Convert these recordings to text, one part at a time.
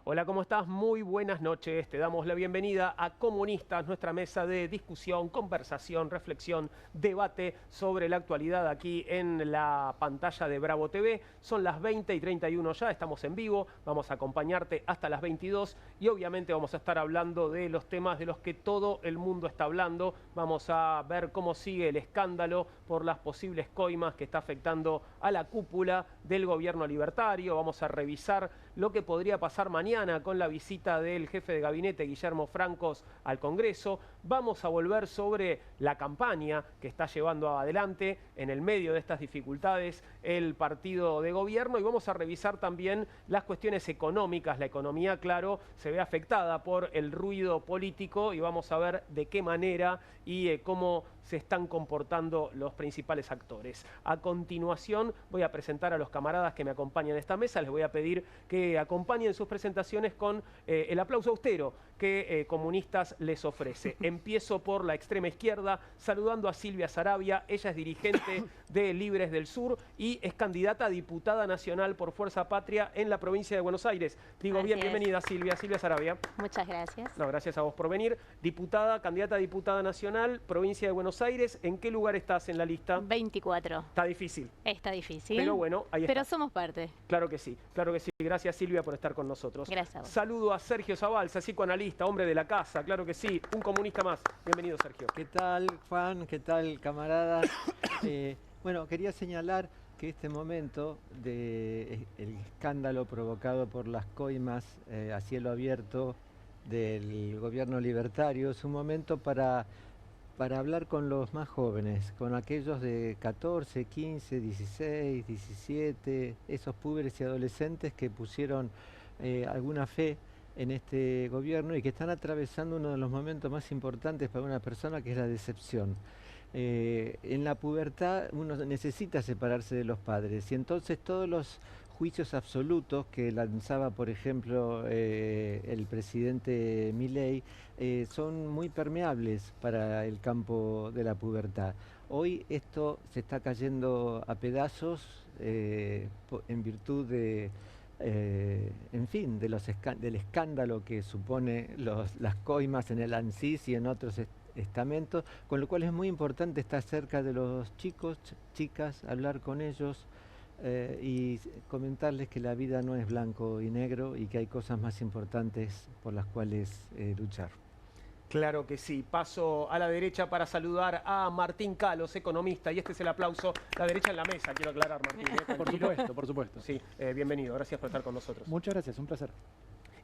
Hola, ¿cómo estás? Muy buenas noches. Te damos la bienvenida a Comunistas, nuestra mesa de discusión, conversación, reflexión, debate sobre la actualidad aquí en la pantalla de Bravo TV. Son las 20:31 ya, estamos en vivo, vamos a acompañarte hasta las 22 y obviamente vamos a estar hablando de los temas de los que todo el mundo está hablando. Vamos a ver cómo sigue el escándalo por las posibles coimas que está afectando a la cúpula del gobierno libertario. Vamos a revisar lo que podría pasar mañana con la visita del jefe de gabinete Guillermo Francos al Congreso. Vamos a volver sobre la campaña que está llevando adelante en el medio de estas dificultades el partido de gobierno y vamos a revisar también las cuestiones económicas. La economía, claro, se ve afectada por el ruido político y vamos a ver de qué manera y cómo se están comportando los principales actores. A continuación voy a presentar a los camaradas que me acompañan en esta mesa. Les voy a pedir que acompañen sus presentaciones con el aplauso austero que Comunistas les ofrece. Empiezo por la extrema izquierda, saludando a Silvia Saravia. Ella es dirigente de Libres del Sur y es candidata a diputada nacional por Fuerza Patria en la provincia de Buenos Aires. Digo bien, bienvenida Silvia Saravia. Muchas gracias. No, gracias a vos por venir. Diputada, candidata a diputada nacional, provincia de Buenos Aires. ¿En qué lugar estás en la lista? 24. Está difícil. Está difícil. Pero bueno, ahí está. Pero somos parte. Claro que sí, claro que sí. Gracias Silvia por estar con nosotros. Gracias a vos. Saludo a Sergio Zabalza, psicoanalista, hombre de la casa, claro que sí. Un comunista más. Bienvenido, Sergio. ¿Qué tal, Juan? ¿Qué tal, camaradas? Bueno, quería señalar que este momento del escándalo provocado por las coimas a cielo abierto del gobierno libertario es un momento para hablar con los más jóvenes, con aquellos de 14, 15, 16, 17, esos púberes y adolescentes que pusieron alguna fe en este gobierno y que están atravesando uno de los momentos más importantes para una persona, que es la decepción. En la pubertad uno necesita separarse de los padres y entonces todos los juicios absolutos que lanzaba, por ejemplo, el presidente Milei, son muy permeables para el campo de la pubertad. Hoy esto se está cayendo a pedazos en virtud de, en fin, del escándalo que supone las coimas en el ANSIS y en otros estamentos, con lo cual es muy importante estar cerca de los chicos, chicas, hablar con ellos y comentarles que la vida no es blanco y negro y que hay cosas más importantes por las cuales luchar. Claro que sí. Paso a la derecha para saludar a Martín Calos, economista, y este es el aplauso. La derecha en la mesa, quiero aclarar, Martín. Por supuesto, por supuesto. Sí, bienvenido, gracias por estar con nosotros. Muchas gracias, un placer.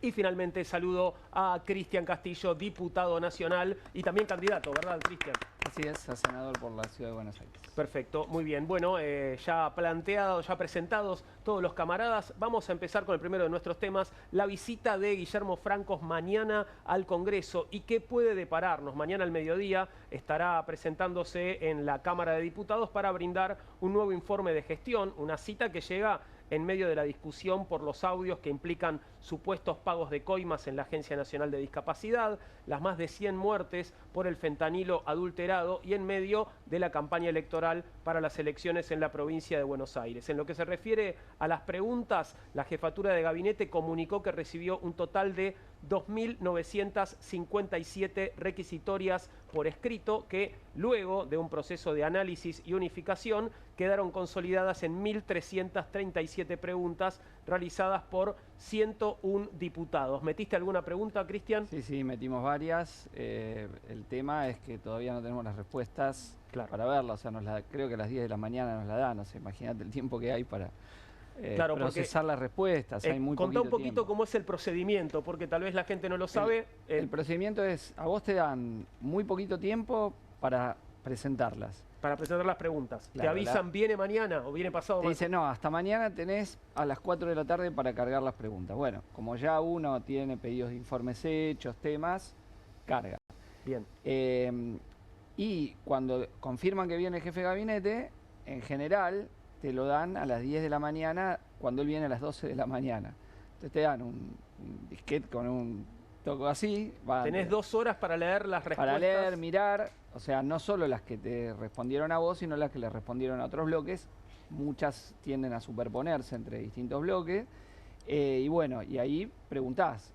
Y finalmente saludo a Cristian Castillo, diputado nacional y también candidato, ¿verdad, Cristian? Así es, a senador por la Ciudad de Buenos Aires. Perfecto, muy bien. Bueno, ya planteados, ya presentados todos los camaradas, vamos a empezar con el primero de nuestros temas, la visita de Guillermo Francos mañana al Congreso. ¿Y qué puede depararnos? Mañana al mediodía estará presentándose en la Cámara de Diputados para brindar un nuevo informe de gestión, una cita que llega en medio de la discusión por los audios que implican supuestos pagos de coimas en la Agencia Nacional de Discapacidad, las más de 100 muertes por el fentanilo adulterado y en medio de la campaña electoral para las elecciones en la provincia de Buenos Aires. En lo que se refiere a las preguntas, la jefatura de gabinete comunicó que recibió un total de 2.957 requisitorias por escrito que luego de un proceso de análisis y unificación quedaron consolidadas en 1.337 preguntas realizadas por 101 diputados. ¿Metiste alguna pregunta, Cristian? Sí, metimos varias. El tema es que todavía no tenemos las respuestas para verlas. O sea, creo que a las 10 de la mañana nos la dan. O sea, imagínate el tiempo que hay para procesar las respuestas. Hay muy contá un poquito tiempo. cómo es el procedimiento, porque tal vez la gente no lo sabe. El procedimiento es, a vos te dan muy poquito tiempo para presentarlas. Para presentar las preguntas. Claro, ¿te avisan viene mañana o viene pasado? Te dicen, no, hasta mañana tenés a las 4 de la tarde para cargar las preguntas. Bueno, como ya uno tiene pedidos de informes hechos, temas, carga. Bien. Y cuando confirman que viene el jefe de gabinete, en general te lo dan a las 10 de la mañana cuando él viene a las 12 de la mañana. Entonces te dan un disquete con un toco así. Tenés 2 horas para leer las respuestas. Para leer, mirar, o sea, no solo las que te respondieron a vos, sino las que le respondieron a otros bloques. Muchas tienden a superponerse entre distintos bloques. Y bueno, y ahí preguntás.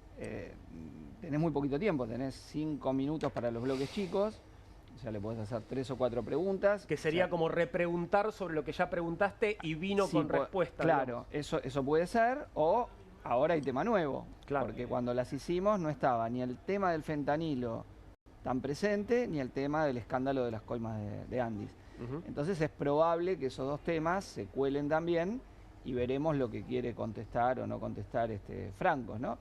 Tenés muy poquito tiempo, tenés 5 minutos para los bloques chicos, o sea, le podés hacer 3 o 4 preguntas. Que sería o sea, como repreguntar sobre lo que ya preguntaste y vino sí, con respuesta. Claro, eso puede ser, o ahora hay tema nuevo, Claro. porque cuando las hicimos no estaba ni el tema del fentanilo tan presente, ni el tema del escándalo de las coimas de Andis. Ujú. Entonces es probable que esos dos temas se cuelen también y veremos lo que quiere contestar o no contestar Francos, ¿no?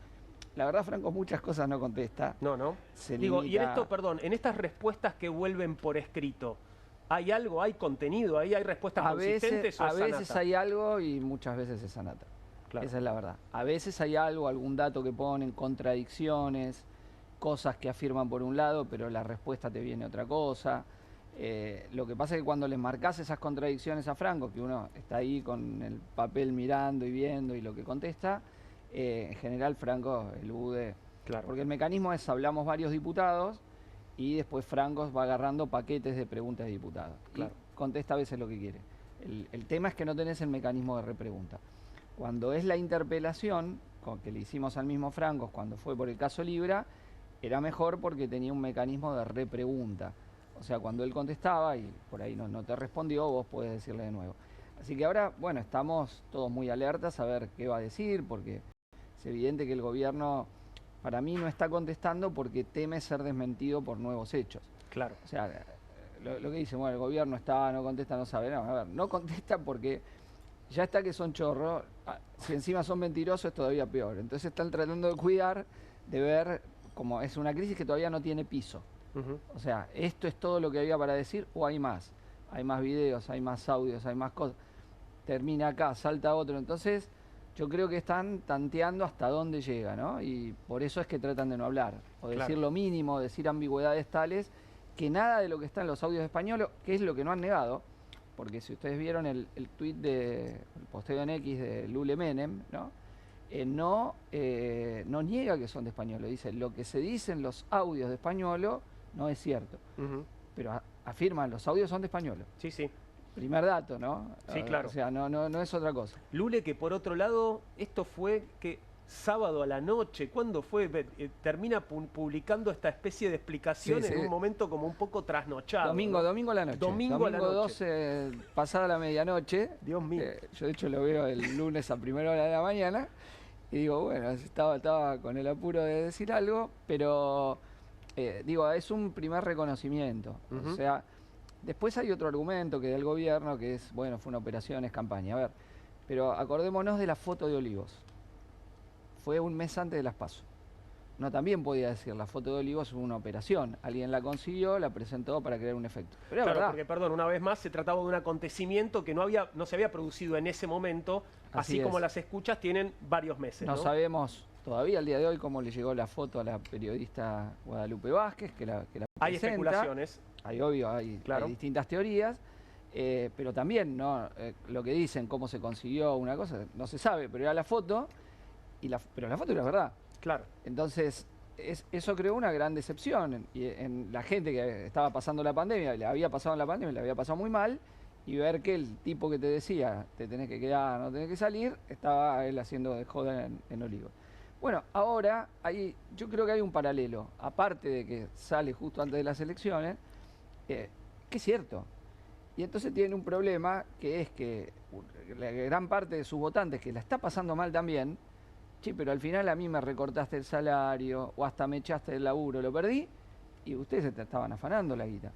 La verdad, Francos muchas cosas no contesta. No. Se Digo, y en limita- esto, perdón, en estas respuestas que vuelven por escrito, ¿hay algo, hay contenido, ahí hay respuestas consistentes o a es veces sanata? hay algo y muchas veces es sanata. Claro. Esa es la verdad. A veces hay algo, algún dato que ponen, contradicciones, cosas que afirman por un lado, pero la respuesta te viene otra cosa. Lo que pasa es que cuando les marcás esas contradicciones a Franco, que uno está ahí con el papel mirando y viendo y lo que contesta, en general Franco elude. Claro. Porque el mecanismo es, hablamos varios diputados y después Franco va agarrando paquetes de preguntas de diputados. Claro. Y contesta a veces lo que quiere. El tema es que no tenés el mecanismo de repregunta. Cuando es la interpelación, que le hicimos al mismo Franco cuando fue por el caso Libra, era mejor porque tenía un mecanismo de repregunta. O sea, cuando él contestaba y por ahí no te respondió, vos podés decirle de nuevo. Así que ahora, bueno, estamos todos muy alertas a ver qué va a decir, porque es evidente que el gobierno, para mí, no está contestando porque teme ser desmentido por nuevos hechos. Claro. O sea, lo que dice, bueno, el gobierno está, no contesta, no sabe. No, a ver, no contesta porque ya está que son chorros. Si encima son mentirosos es todavía peor. Entonces están tratando de cuidar, de ver como es una crisis que todavía no tiene piso. Ujú. O sea, ¿esto es todo lo que había para decir o hay más? Hay más videos, hay más audios, hay más cosas. Termina acá, salta otro. Entonces, yo creo que están tanteando hasta dónde llega, ¿no? Y por eso es que tratan de no hablar. O Claro. decir lo mínimo, decir ambigüedades tales, que nada de lo que está en los audios españoles, que es lo que no han negado, porque si ustedes vieron el tuit el posteo en X de Lule Menem, ¿no? No niega que son de Españolo. Dice, lo que se dice en los audios de Españolo no es cierto. Ujú. Pero afirman, los audios son de Españolo. Sí, sí. Primer dato, ¿no? Sí, claro. O sea, no es otra cosa. Lule, que por otro lado, esto fue que sábado a la noche, ¿cuándo fue? Termina publicando esta especie de explicación Sí, en sí. un momento como un poco trasnochado. Domingo a la noche. Domingo a la noche. 12, pasada la medianoche. Dios mío. Yo de hecho lo veo el lunes a primera hora de la mañana. Y digo, bueno, estaba con el apuro de decir algo, pero digo, es un primer reconocimiento. Ujú. O sea, después hay otro argumento que da el gobierno, que es, bueno, fue una operación, es campaña. A ver, pero acordémonos de la foto de Olivos. Fue un mes antes de las PASO. No, también podía decir, la foto de Olivos fue una operación. Alguien la consiguió, la presentó para crear un efecto. Pero es Claro, verdad. porque, perdón, una vez más se trataba de un acontecimiento que no se había producido en ese momento, así Así como es. las escuchas tienen varios meses. No ¿no? sabemos todavía al día de hoy cómo le llegó la foto a la periodista Guadalupe Vázquez, que la Hay presenta. especulaciones. Hay Claro. distintas teorías, pero también ¿no? Lo que dicen, cómo se consiguió una cosa, no se sabe, pero era la foto, pero la foto era verdad. Claro. Entonces, eso creó una gran decepción en la gente que estaba pasando la pandemia, le había pasado la pandemia, le había pasado muy mal, y ver que el tipo que te decía, te tenés que quedar, no tenés que salir, estaba él haciendo de joda en Olivos. Bueno, ahora yo creo que hay un paralelo, aparte de que sale justo antes de las elecciones, que es cierto. Y entonces tiene un problema que es que la gran parte de sus votantes que la está pasando mal también, che, pero al final a mí me recortaste el salario o hasta me echaste el laburo, lo perdí y ustedes se te estaban afanando la guita.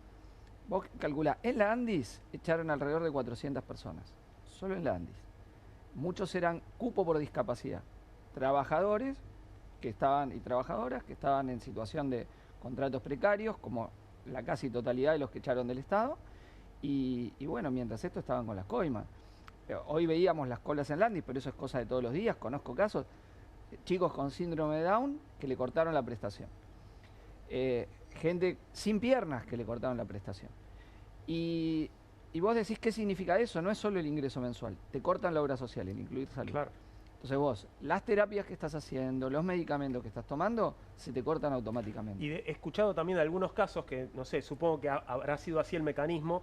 Vos calculá, en la Andis echaron alrededor de 400 personas, solo en la Andis. Muchos eran cupo por discapacidad, trabajadores que estaban y trabajadoras que estaban en situación de contratos precarios, como la casi totalidad de los que echaron del Estado, y bueno, mientras esto estaban con las coimas. Hoy veíamos las colas en Landis, pero eso es cosa de todos los días, conozco casos, chicos con síndrome de Down que le cortaron la prestación, gente sin piernas que le cortaron la prestación. Y vos decís, ¿qué significa eso? No es solo el ingreso mensual, te cortan la obra social, el incluir salud. Claro. Entonces vos, las terapias que estás haciendo, los medicamentos que estás tomando, se te cortan automáticamente. Y he escuchado también de algunos casos que, no sé, supongo que habrá sido así el mecanismo,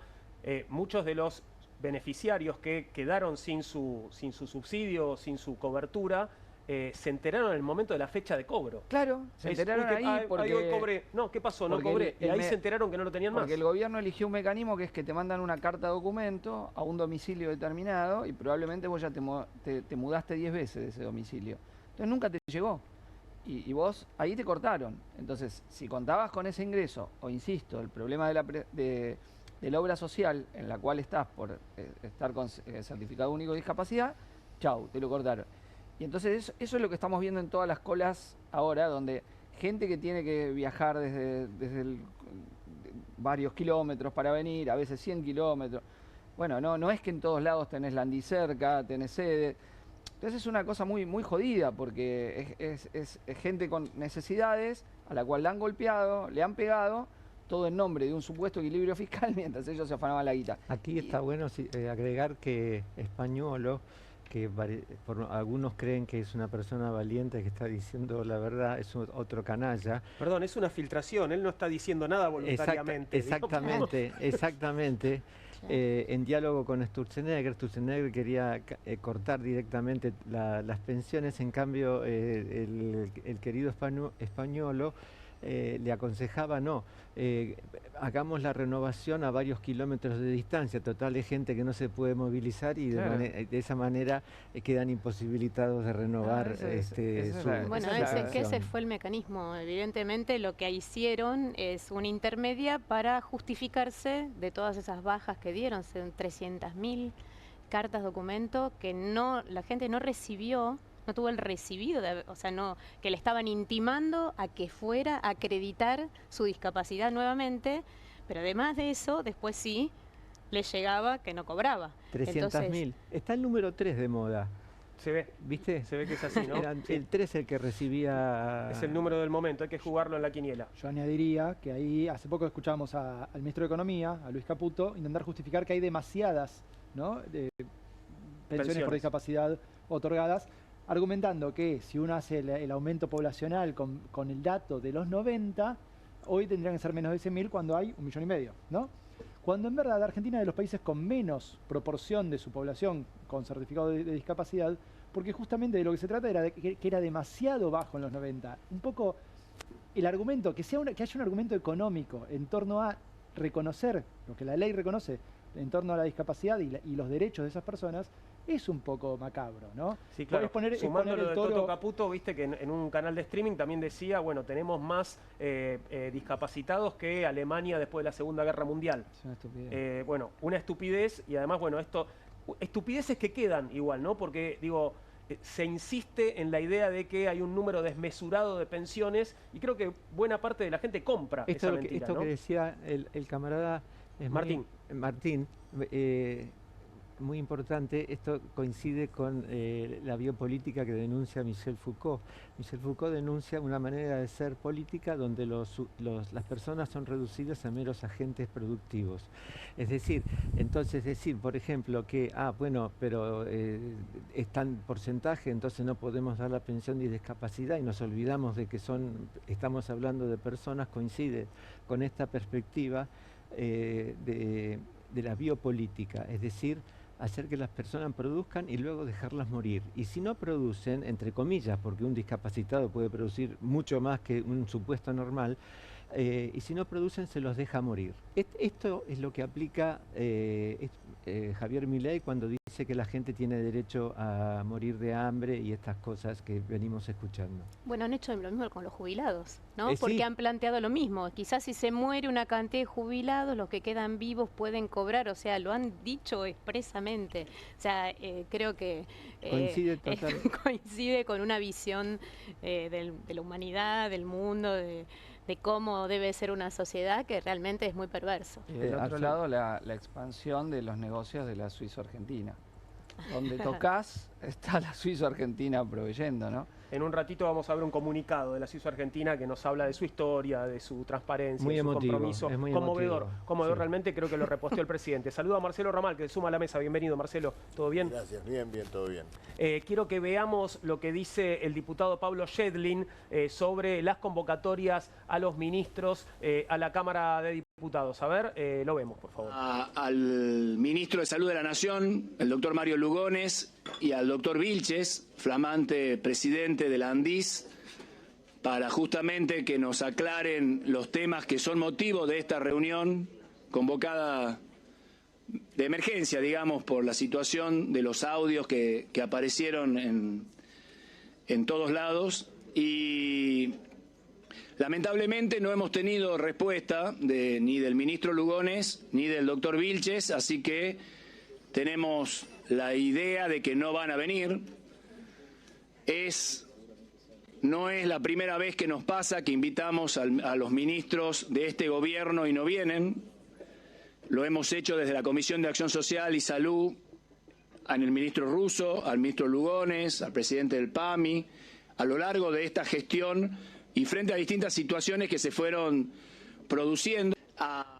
muchos de los beneficiarios que quedaron sin su subsidio, sin su cobertura, se enteraron en el momento de la fecha de cobro. Claro, se enteraron ahí porque... hoy cobré. No, ¿qué pasó? No porque cobré. Y ahí me- se enteraron que no lo tenían más. Porque el gobierno eligió un mecanismo que es que te mandan una carta documento a un domicilio determinado y probablemente vos ya te mudaste 10 veces de ese domicilio. Entonces nunca te llegó. Y vos ahí te cortaron. Entonces, si contabas con ese ingreso, o insisto, el problema de la obra social en la cual estás por estar con certificado único de discapacidad, chau, te lo cortaron. Y entonces eso es lo que estamos viendo en todas las colas ahora, donde gente que tiene que viajar desde varios kilómetros para venir, a veces 100 kilómetros. Bueno, no es que en todos lados tenés Landi cerca, tenés sede. Entonces es una cosa muy, muy jodida, porque es gente con necesidades a la cual la han golpeado, le han pegado, todo en nombre de un supuesto equilibrio fiscal, mientras ellos se afanaban la guita. Aquí está bueno agregar que Españolo, que algunos creen que es una persona valiente que está diciendo la verdad, es otro canalla. Perdón, es una filtración. Él no está diciendo nada voluntariamente. Exactamente. En diálogo con Sturzenegger quería cortar directamente las pensiones, en cambio el querido Españolo le aconsejaba no, hagamos la renovación a varios kilómetros de distancia, total es gente que no se puede movilizar y Claro. de esa manera quedan imposibilitados de renovar esa es su la- Bueno, esa es la- que ese fue el mecanismo. Evidentemente lo que hicieron es una intermedia para justificarse de todas esas bajas que dieron, son 300.000 cartas documento que la gente no recibió, no tuvo el recibido, o sea, que le estaban intimando a que fuera a acreditar su discapacidad nuevamente, pero además de eso, después sí le llegaba que no cobraba. 300.000. Está el número 3 de moda, Se ve. ¿viste? Se ve que es así, ¿no? Era Sí. el 3 el que recibía... Es el número del momento, hay que jugarlo en la quiniela. Yo añadiría que ahí, hace poco escuchábamos al ministro de Economía, a Luis Caputo, intentar justificar que hay demasiadas, ¿no?, pensiones por discapacidad otorgadas, argumentando que si uno hace el aumento poblacional con el dato de los 90, hoy tendrían que ser menos de 100.000 cuando hay 1,5 millones, ¿no? Cuando en verdad Argentina es de los países con menos proporción de su población con certificado de discapacidad, porque justamente de lo que se trata era de que era demasiado bajo en los 90. Un poco el argumento, que haya un argumento económico en torno a reconocer lo que la ley reconoce en torno a la discapacidad y los derechos de esas personas, es un poco macabro, ¿no? Sí, claro. Es poner Sumando lo el de toro- Toto Caputo, viste que en un canal de streaming también decía, bueno, tenemos más discapacitados que Alemania después de la Segunda Guerra Mundial. Es una estupidez. Bueno, una estupidez y además, bueno, estupideces que quedan igual, ¿no? Porque, digo, se insiste en la idea de que hay un número desmesurado de pensiones y creo que buena parte de la gente compra esa mentira, Esto ¿no? que decía el camarada Martín. Martín, muy importante, esto coincide con la biopolítica que denuncia Michel Foucault. Michel Foucault denuncia una manera de ser política donde las personas son reducidas a meros agentes productivos. Es decir, por ejemplo, que, pero es tan porcentaje, entonces no podemos dar la pensión de discapacidad y nos olvidamos de que estamos hablando de personas, coincide con esta perspectiva de la biopolítica, es decir, hacer que las personas produzcan y luego dejarlas morir. Y si no producen, entre comillas, porque un discapacitado puede producir mucho más que un supuesto normal, y si no producen, se los deja morir. Esto es lo que aplica Javier Milei cuando dice que la gente tiene derecho a morir de hambre y estas cosas que venimos escuchando. Bueno, han hecho lo mismo con los jubilados, ¿no? Sí. Porque han planteado lo mismo. Quizás si se muere una cantidad de jubilados, los que quedan vivos pueden cobrar. O sea, lo han dicho expresamente. O sea, creo que Coincide total. coincide con una visión de la humanidad, del mundo, de cómo debe ser una sociedad que realmente es muy perverso. Y del otro lado, la expansión de los negocios de la Suizo-Argentina. Donde tocas, está la Suizo-Argentina proveyendo, ¿no? En un ratito vamos a ver un comunicado de la CISO Argentina que nos habla de su historia, de su transparencia, Muy de su emotivo, compromiso. es muy Conmovedor, emotivo, conmovedor sí. realmente, creo que lo reposteó el presidente. Saludo a Marcelo Ramal, que se suma a la mesa. Bienvenido, Marcelo. ¿Todo bien? Gracias, bien, todo bien. Quiero que veamos lo que dice el diputado Pablo Schedlin sobre las convocatorias a los ministros a la Cámara de Diputados. Diputados, a ver, lo vemos, por favor. Al ministro de Salud de la Nación, el doctor Mario Lugones, y al doctor Vilches, flamante presidente de la ANDIS, para justamente que nos aclaren los temas que son motivo de esta reunión convocada de emergencia, digamos, por la situación de los audios que aparecieron en todos lados. Y lamentablemente no hemos tenido respuesta ni del ministro Lugones ni del doctor Vilches, así que tenemos la idea de que no van a venir. No es la primera vez que nos pasa que invitamos a los ministros de este gobierno y no vienen. Lo hemos hecho desde la Comisión de Acción Social y Salud, al ministro Russo, al ministro Lugones, al presidente del PAMI, a lo largo de esta gestión y frente a distintas situaciones que se fueron produciendo.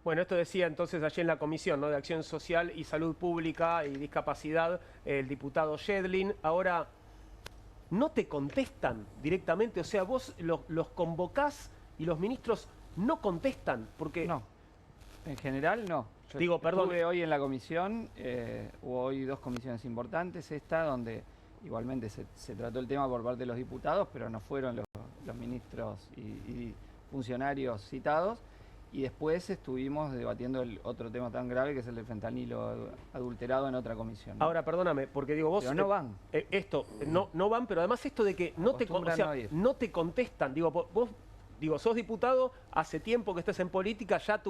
Bueno, esto decía entonces allí en la Comisión, ¿no?, de Acción Social y Salud Pública y Discapacidad, el diputado Yedlin. Ahora, no te contestan directamente, o sea, vos los convocás y los ministros no contestan, porque... No, en general no. Yo digo, perdón. Estuve hoy en la comisión, hubo hoy 2 comisiones importantes, esta donde igualmente se trató el tema por parte de los diputados, pero no fueron los ministros y funcionarios citados, y después estuvimos debatiendo el otro tema tan grave que es el del fentanilo adulterado en otra comisión, ¿no? Ahora, perdóname, porque digo, vos... Pero no van. No van, pero además esto de que no te contestan, digo, vos... Digo, sos diputado, hace tiempo que estás en política, ya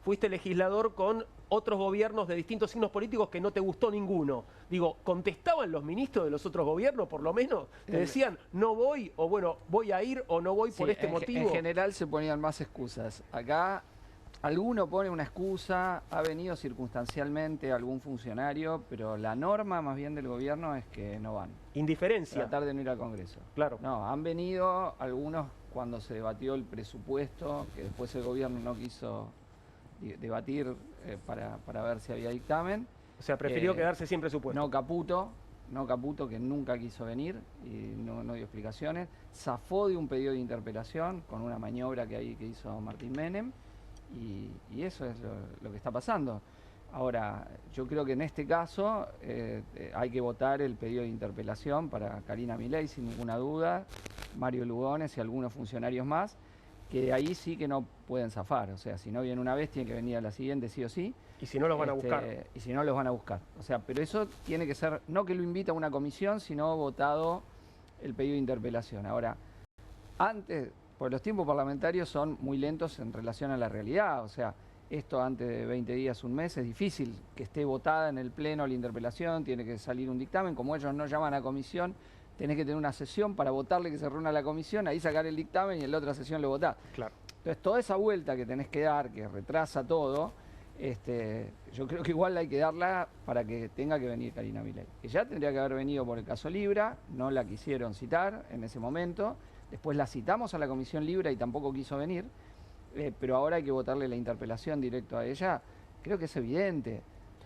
fuiste legislador con otros gobiernos de distintos signos políticos que no te gustó ninguno. Digo, ¿contestaban los ministros de los otros gobiernos, por lo menos? ¿Te decían, no voy, o bueno, voy a ir, o no voy por este motivo? En general se ponían más excusas. Acá alguno pone una excusa, ha venido circunstancialmente algún funcionario, pero la norma más bien del gobierno es que no van. Indiferencia. Tratar de no ir al Congreso. Claro. No, han venido algunos cuando se debatió el presupuesto, que después el gobierno no quiso debatir para ver si había dictamen. O sea, prefirió quedarse sin presupuesto. No Caputo, que nunca quiso venir y no dio explicaciones. Zafó de un pedido de interpelación con una maniobra que hizo Martín Menem, y eso es lo que está pasando. Ahora, yo creo que en este caso hay que votar el pedido de interpelación para Karina Milei, sin ninguna duda, Mario Lugones y algunos funcionarios más, que de ahí sí que no pueden zafar. O sea, si no vienen una vez, tienen que venir a la siguiente sí o sí. Y si no, los van a buscar. Y si no, los van a buscar. O sea, pero eso tiene que ser, no que lo invita a una comisión, sino votado el pedido de interpelación. Ahora, antes, pues los tiempos parlamentarios son muy lentos en relación a la realidad. O sea, esto antes de 20 días, un mes, es difícil que esté votada en el Pleno la interpelación, tiene que salir un dictamen. Como ellos no llaman a comisión, tenés que tener una sesión para votarle que se reúna la comisión, ahí sacar el dictamen y en la otra sesión lo votás. Claro. Entonces, toda esa vuelta que tenés que dar, que retrasa todo, yo creo que igual hay que darla para que tenga que venir Karina Milei. Que ya tendría que haber venido por el caso Libra, no la quisieron citar en ese momento. Después la citamos a la comisión Libra y tampoco quiso venir. Pero ahora hay que votarle la interpelación directo a ella. Creo que es evidente,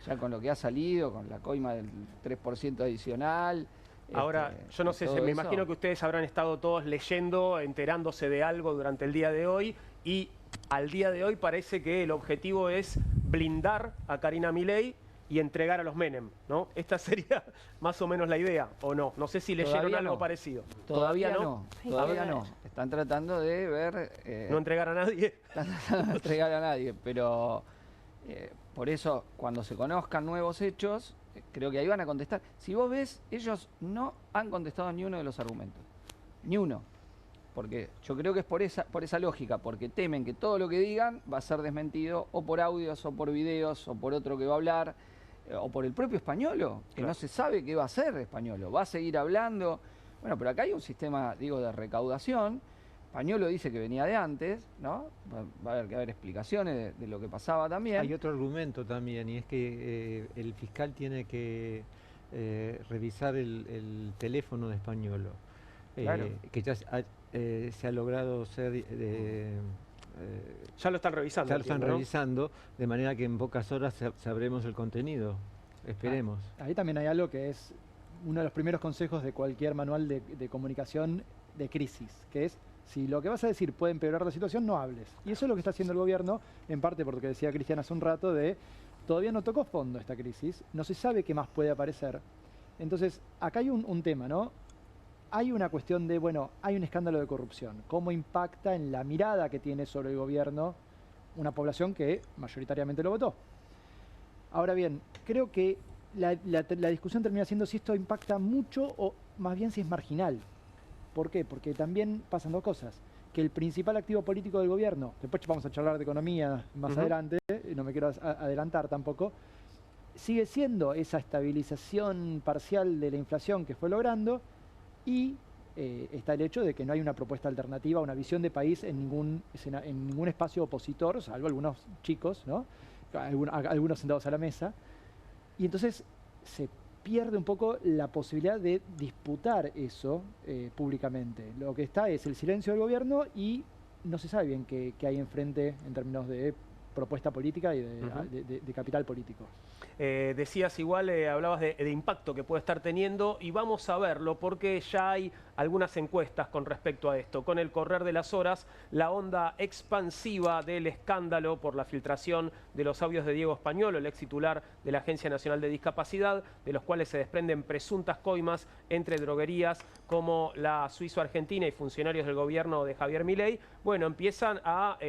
ya con lo que ha salido, con la coima del 3% adicional. Ahora, yo no sé, me imagino que ustedes habrán estado todos leyendo, enterándose de algo durante el día de hoy, y al día de hoy parece que el objetivo es blindar a Karina Milei y entregar a los Menem, ¿no? Esta sería más o menos la idea, ¿o no? No sé si leyeron algo parecido. Todavía no. Están tratando de ver... no entregar a nadie. Están tratando de no entregar a nadie, pero por eso, cuando se conozcan nuevos hechos, creo que ahí van a contestar. Si vos ves, ellos no han contestado ni uno de los argumentos. Ni uno. Porque yo creo que es por esa lógica, porque temen que todo lo que digan va a ser desmentido o por audios, o por videos, o por otro que va a hablar, o por el propio Españolo, que no se sabe qué va a hacer Españolo. Va a seguir hablando. Bueno, pero acá hay un sistema, digo, de recaudación. Españolo dice que venía de antes, ¿no? Va a haber que haber explicaciones de lo que pasaba también. Hay otro argumento también, y es que el fiscal tiene que revisar el teléfono de Españolo, Claro. que ya se ha logrado ser... ya lo están revisando. Ya lo están revisando, de manera que en pocas horas sabremos el contenido. Esperemos. Ahí también hay algo que es uno de los primeros consejos de cualquier manual de comunicación de crisis, que es Si lo que vas a decir puede empeorar la situación, no hables. Y eso es lo que está haciendo el gobierno, en parte porque decía Cristian hace un rato, de todavía no tocó fondo esta crisis, no se sabe qué más puede aparecer. Entonces, acá hay un tema, ¿no? Hay una cuestión de, bueno, hay un escándalo de corrupción. ¿Cómo impacta en la mirada que tiene sobre el gobierno una población que mayoritariamente lo votó? Ahora bien, creo que la discusión termina siendo si esto impacta mucho o más bien si es marginal. ¿Por qué? Porque también pasan dos cosas. Que el principal activo político del gobierno, después vamos a charlar de economía más adelante, no me quiero adelantar tampoco, sigue siendo esa estabilización parcial de la inflación que fue logrando, y está el hecho de que no hay una propuesta alternativa, una visión de país en ningún espacio opositor, salvo algunos chicos, ¿no? Algunos sentados a la mesa. Y entonces se pierde un poco la posibilidad de disputar eso públicamente. Lo que está es el silencio del gobierno y no se sabe bien qué hay enfrente en términos de propuesta política y de capital político. Decías igual, hablabas de impacto que puede estar teniendo, y vamos a verlo porque ya hay algunas encuestas con respecto a esto. Con el correr de las horas, la onda expansiva del escándalo por la filtración de los audios de Diego Españolo, el ex titular de la Agencia Nacional de Discapacidad, de los cuales se desprenden presuntas coimas entre droguerías como la suizo-argentina y funcionarios del gobierno de Javier Milei, bueno, empiezan a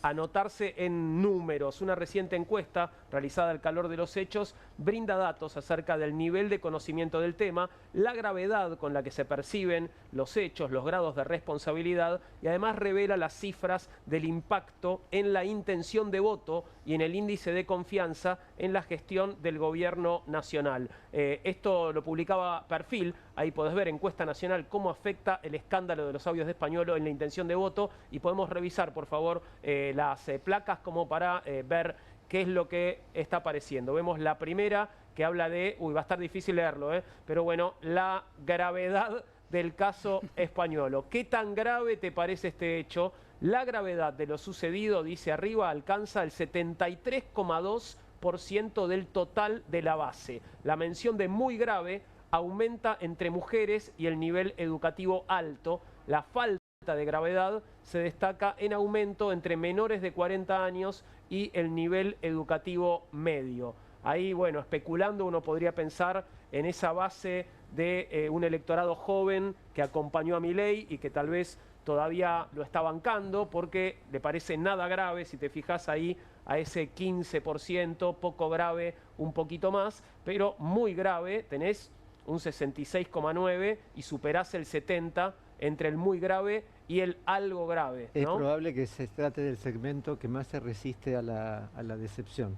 anotarse en números. Una reciente encuesta realizada al calor de los hechos brinda datos acerca del nivel de conocimiento del tema, la gravedad con la que se perciben los hechos, los grados de responsabilidad, y además revela las cifras del impacto en la intención de voto y en el índice de confianza en la gestión del gobierno nacional. Esto lo publicaba Perfil. Ahí podés ver, encuesta nacional, cómo afecta el escándalo de los audios de Españolo en la intención de voto, y podemos revisar, por favor, las placas como para ver qué es lo que está apareciendo. Vemos la primera, que habla de, va a estar difícil leerlo, pero bueno, la gravedad del caso Españolo. ¿Qué tan grave te parece este hecho? La gravedad de lo sucedido, dice arriba, alcanza el 73,2% del total de la base. La mención de muy grave aumenta entre mujeres y el nivel educativo alto. La falta de gravedad se destaca en aumento entre menores de 40 años y el nivel educativo medio. Ahí, bueno, especulando, uno podría pensar en esa base de un electorado joven que acompañó a Milei y que tal vez todavía lo está bancando porque le parece nada grave, si te fijas ahí, a ese 15%, poco grave, un poquito más, pero muy grave, tenés un 66,9 y superás el 70 entre el muy grave y el algo grave, ¿no? Es probable que se trate del segmento que más se resiste a la decepción.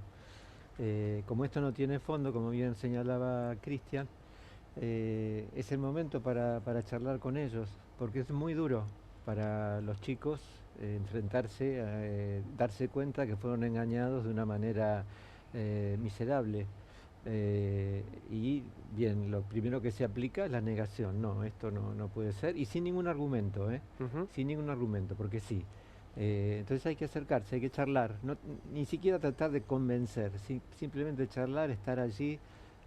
Como esto no tiene fondo, como bien señalaba Cristian, es el momento para charlar con ellos, porque es muy duro para los chicos enfrentarse, darse cuenta que fueron engañados de una manera miserable. Y bien, lo primero que se aplica es la negación. No, esto no puede ser, y sin ningún argumento, sin ningún argumento, porque sí. Entonces hay que acercarse, hay que charlar, ni siquiera tratar de convencer, simplemente charlar, estar allí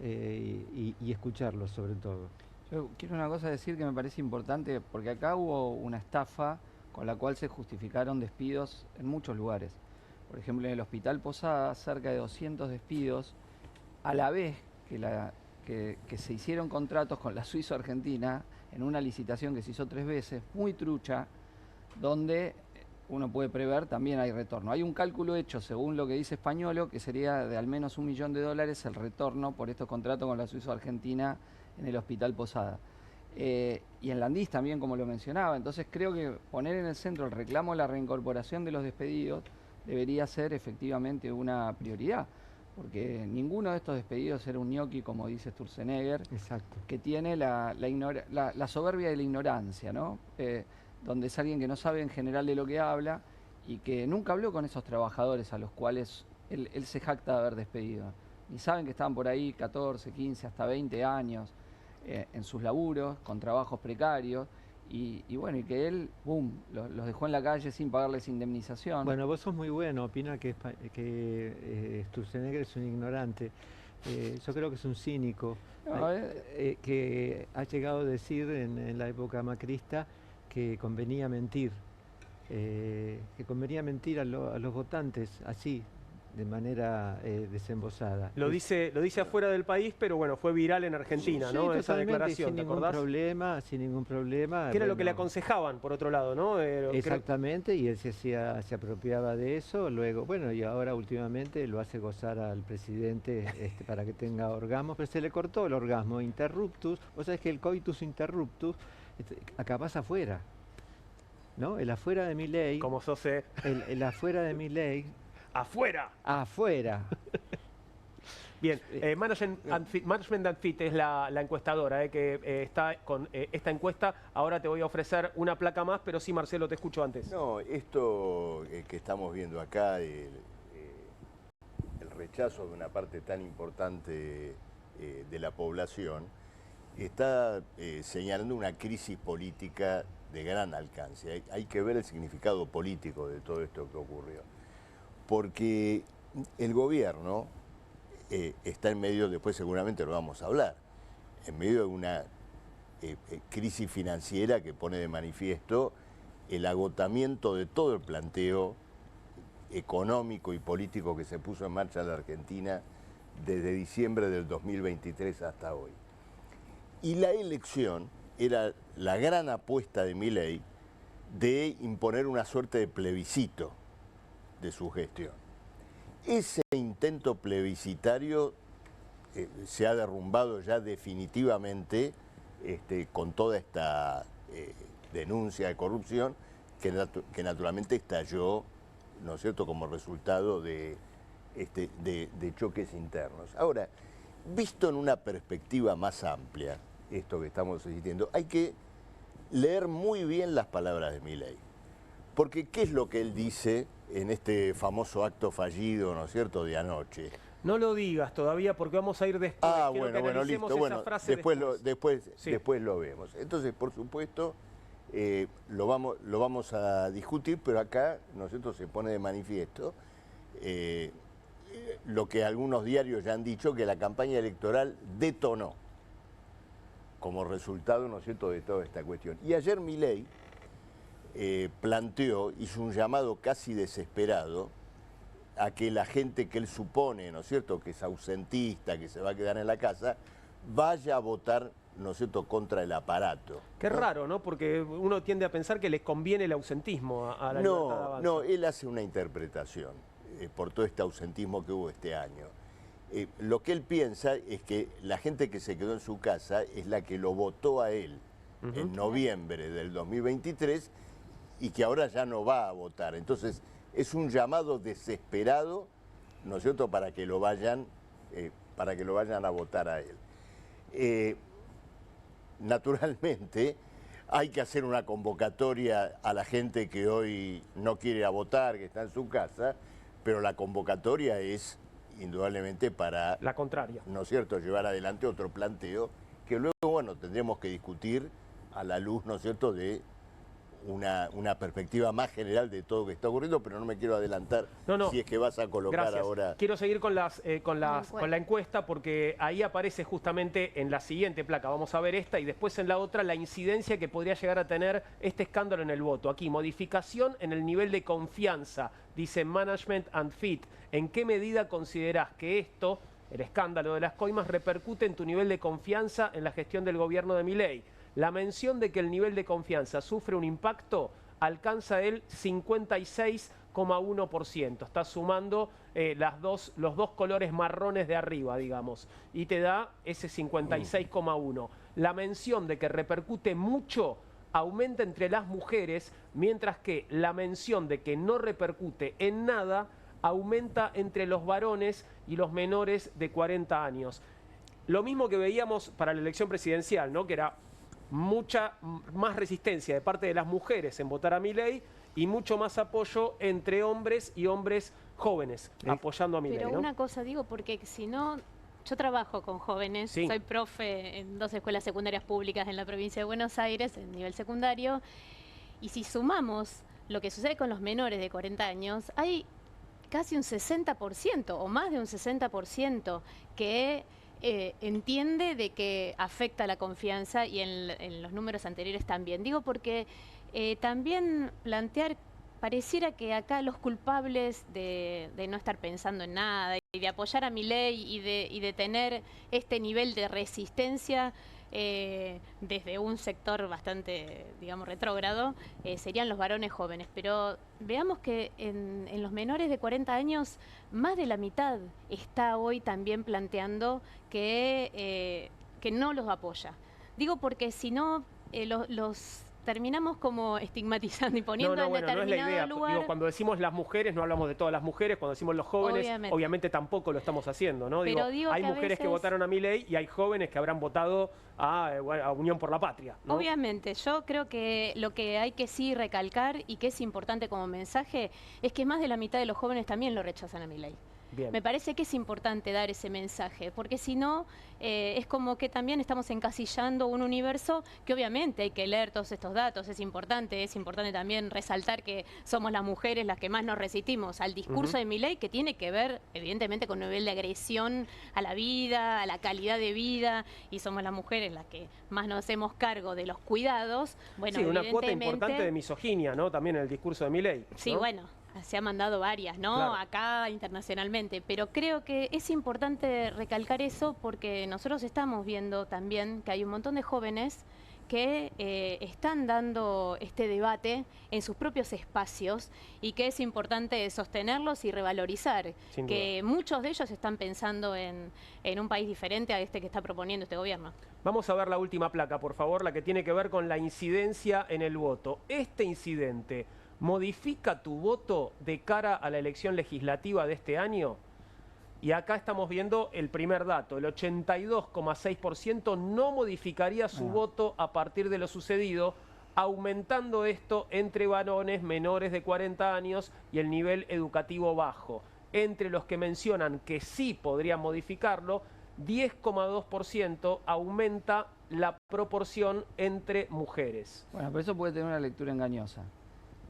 y escucharlos sobre todo. Yo quiero una cosa decir que me parece importante, porque acá hubo una estafa con la cual se justificaron despidos en muchos lugares. Por ejemplo, en el Hospital Posada, cerca de 200 despidos, a la vez que se hicieron contratos con la Suizo-Argentina en una licitación que se hizo 3 veces, muy trucha, donde uno puede prever también hay retorno. Hay un cálculo hecho, según lo que dice Españolo, que sería de al menos $1 millón el retorno por estos contratos con la Suizo-Argentina en el Hospital Posada. Y en Landís también, como lo mencionaba. Entonces creo que poner en el centro el reclamo de la reincorporación de los despedidos debería ser efectivamente una prioridad, porque ninguno de estos despedidos era un ñoqui, como dice Sturzenegger. Exacto. Que tiene la soberbia de la ignorancia, ¿no? Donde es alguien que no sabe en general de lo que habla y que nunca habló con esos trabajadores a los cuales él se jacta de haber despedido. Ni saben que estaban por ahí 14, 15, hasta 20 años en sus laburos, con trabajos precarios, y bueno, y que él, boom, los dejó en la calle sin pagarles indemnización. Bueno, vos sos muy bueno, opina que Sturzenegger es un ignorante. Yo creo que es un cínico, que ha llegado a decir en la época macrista que convenía mentir, a los votantes así, de manera desembosada. Lo dice afuera del país, pero bueno, fue viral en Argentina, Sí, ¿no? Esa totalmente, declaración, sin ¿te ningún acordás? problema, sin ningún problema. Que era lo que le Bueno, aconsejaban, por otro lado, ¿no? exactamente, y él se apropiaba de eso. Luego, bueno, y ahora últimamente lo hace gozar al presidente para que tenga orgasmos, pero se le cortó el orgasmo interruptus. O sea, es que el coitus interruptus acá pasa afuera, ¿no? El afuera de Milei, Como sos, el afuera de Milei, ¡afuera! afuera. Bien, Management and Fit es la encuestadora que está con esta encuesta. Ahora te voy a ofrecer una placa más, pero sí, Marcelo, te escucho antes. No, esto que estamos viendo acá, el rechazo de una parte tan importante de la población, está señalando una crisis política de gran alcance. Hay que ver el significado político de todo esto que ocurrió. Porque el gobierno está en medio, después seguramente lo vamos a hablar, en medio de una crisis financiera que pone de manifiesto el agotamiento de todo el planteo económico y político que se puso en marcha en la Argentina desde diciembre del 2023 hasta hoy. Y la elección era la gran apuesta de Milei de imponer una suerte de plebiscito de su gestión. Ese intento plebiscitario se ha derrumbado ya definitivamente con toda esta denuncia de corrupción que naturalmente estalló, ¿no es cierto?, como resultado de choques internos. Ahora, visto en una perspectiva más amplia, esto que estamos asistiendo, hay que leer muy bien las palabras de Milei. Porque, ¿qué es lo que él dice en este famoso acto fallido, ¿no es cierto?, de anoche? No lo digas todavía porque vamos a ir después. Ah, Quiero que bueno, analicemos listo. esa Bueno, frase después lo vemos. Entonces, por supuesto, lo vamos a discutir, pero acá, ¿no es cierto?, se pone de manifiesto lo que algunos diarios ya han dicho, que la campaña electoral detonó como resultado, ¿no es cierto?, de toda esta cuestión. Y ayer Milei hizo un llamado casi desesperado a que la gente que él supone, ¿no es cierto?, que es ausentista, que se va a quedar en la casa, vaya a votar, ¿no es cierto?, contra el aparato. Qué raro, ¿no? Porque uno tiende a pensar que les conviene el ausentismo a la Libertad de Avanza. No, él hace una interpretación por todo este ausentismo que hubo este año. Lo que él piensa es que la gente que se quedó en su casa es la que lo votó a él en noviembre del 2023 y que ahora ya no va a votar. Entonces, es un llamado desesperado, ¿no es cierto?, para que lo vayan a votar a él. Naturalmente, hay que hacer una convocatoria a la gente que hoy no quiere ir a votar, que está en su casa, pero la convocatoria es indudablemente para, la contraria, ¿no es cierto?, llevar adelante otro planteo que luego, bueno, tendremos que discutir a la luz, ¿no es cierto?, de una perspectiva más general de todo lo que está ocurriendo, pero no me quiero adelantar si es que vas a colocar Gracias. ahora. Quiero seguir con la encuesta porque ahí aparece justamente en la siguiente placa, vamos a ver esta y después en la otra la incidencia que podría llegar a tener este escándalo en el voto. Aquí, modificación en el nivel de confianza, dice Management and Fit. ¿En qué medida considerás que esto, el escándalo de las coimas, repercute en tu nivel de confianza en la gestión del gobierno de Milei? La mención de que el nivel de confianza sufre un impacto alcanza el 56,1%. Está sumando los dos colores marrones de arriba, digamos, y te da ese 56,1%. La mención de que repercute mucho aumenta entre las mujeres, mientras que la mención de que no repercute en nada aumenta entre los varones y los menores de 40 años. Lo mismo que veíamos para la elección presidencial, ¿no?, que era mucha más resistencia de parte de las mujeres en votar a Milei y mucho más apoyo entre hombres y hombres jóvenes apoyando a Milei. Pero ¿no? una cosa digo, porque si no, yo trabajo con jóvenes, soy profe en 2 escuelas secundarias públicas en la provincia de Buenos Aires, en nivel secundario, y si sumamos lo que sucede con los menores de 40 años, hay casi un 60% o más de un 60% que entiende de que afecta la confianza y en los números anteriores también. Digo porque también plantear, pareciera que acá los culpables de no estar pensando en nada y de apoyar a Milei y de tener este nivel de resistencia desde un sector bastante, digamos, retrógrado, serían los varones jóvenes. Pero veamos que en los menores de 40 años, más de la mitad está hoy también planteando que no los apoya. Digo porque si no, los terminamos como estigmatizando y poniendo en bueno, determinado no es la idea. lugar. Digo, cuando decimos las mujeres, no hablamos de todas las mujeres. Cuando decimos los jóvenes, obviamente tampoco lo estamos haciendo, ¿no? Pero digo hay que mujeres que votaron a Milei y hay jóvenes que habrán votado a Unión por la Patria, ¿no? Obviamente, yo creo que lo que hay que sí recalcar y que es importante como mensaje es que más de la mitad de los jóvenes también lo rechazan a Milei. Bien. Me parece que es importante dar ese mensaje, porque si no, es como que también estamos encasillando un universo que obviamente hay que leer todos estos datos, es importante también resaltar que somos las mujeres las que más nos resistimos al discurso de Milei, que tiene que ver evidentemente con un nivel de agresión a la vida, a la calidad de vida, y somos las mujeres las que más nos hacemos cargo de los cuidados. Bueno, sí, una cuota importante de misoginia, ¿no? También en el discurso de Milei, ¿no? Sí, bueno. Se han mandado varias, ¿no? Claro. Acá internacionalmente, pero creo que es importante recalcar eso porque nosotros estamos viendo también que hay un montón de jóvenes que están dando este debate en sus propios espacios y que es importante sostenerlos y revalorizar, que muchos de ellos están pensando en un país diferente a este que está proponiendo este gobierno. Vamos a ver la última placa, por favor, la que tiene que ver con la incidencia en el voto. Este incidente ¿modifica tu voto de cara a la elección legislativa de este año? Y acá estamos viendo el primer dato, el 82,6% no modificaría su voto a partir de lo sucedido, aumentando esto entre varones menores de 40 años y el nivel educativo bajo. Entre los que mencionan que sí podrían modificarlo, 10,2% aumenta la proporción entre mujeres. Bueno, pero eso puede tener una lectura engañosa.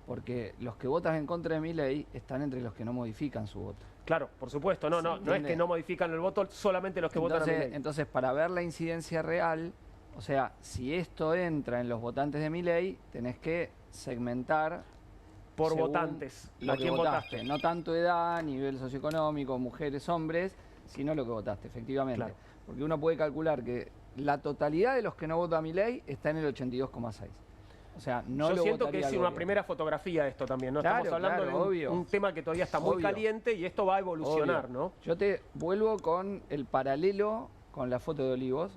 Porque los que votan en contra de Milei están entre los que no modifican su voto. Claro, por supuesto, no es que no modifican el voto solamente los que votan a Milei. Entonces, para ver la incidencia real, o sea, si esto entra en los votantes de Milei, tenés que segmentar por votantes. ¿A quién votaste? No tanto edad, nivel socioeconómico, mujeres, hombres, sino lo que votaste, efectivamente. Claro. Porque uno puede calcular que la totalidad de los que no votan a Milei está en el 82,6%. O sea, yo siento que es una primera fotografía esto también, ¿no? Claro, estamos hablando de un tema que todavía está muy caliente y esto va a evolucionar, ¿no? Yo te vuelvo con el paralelo con la foto de Olivos,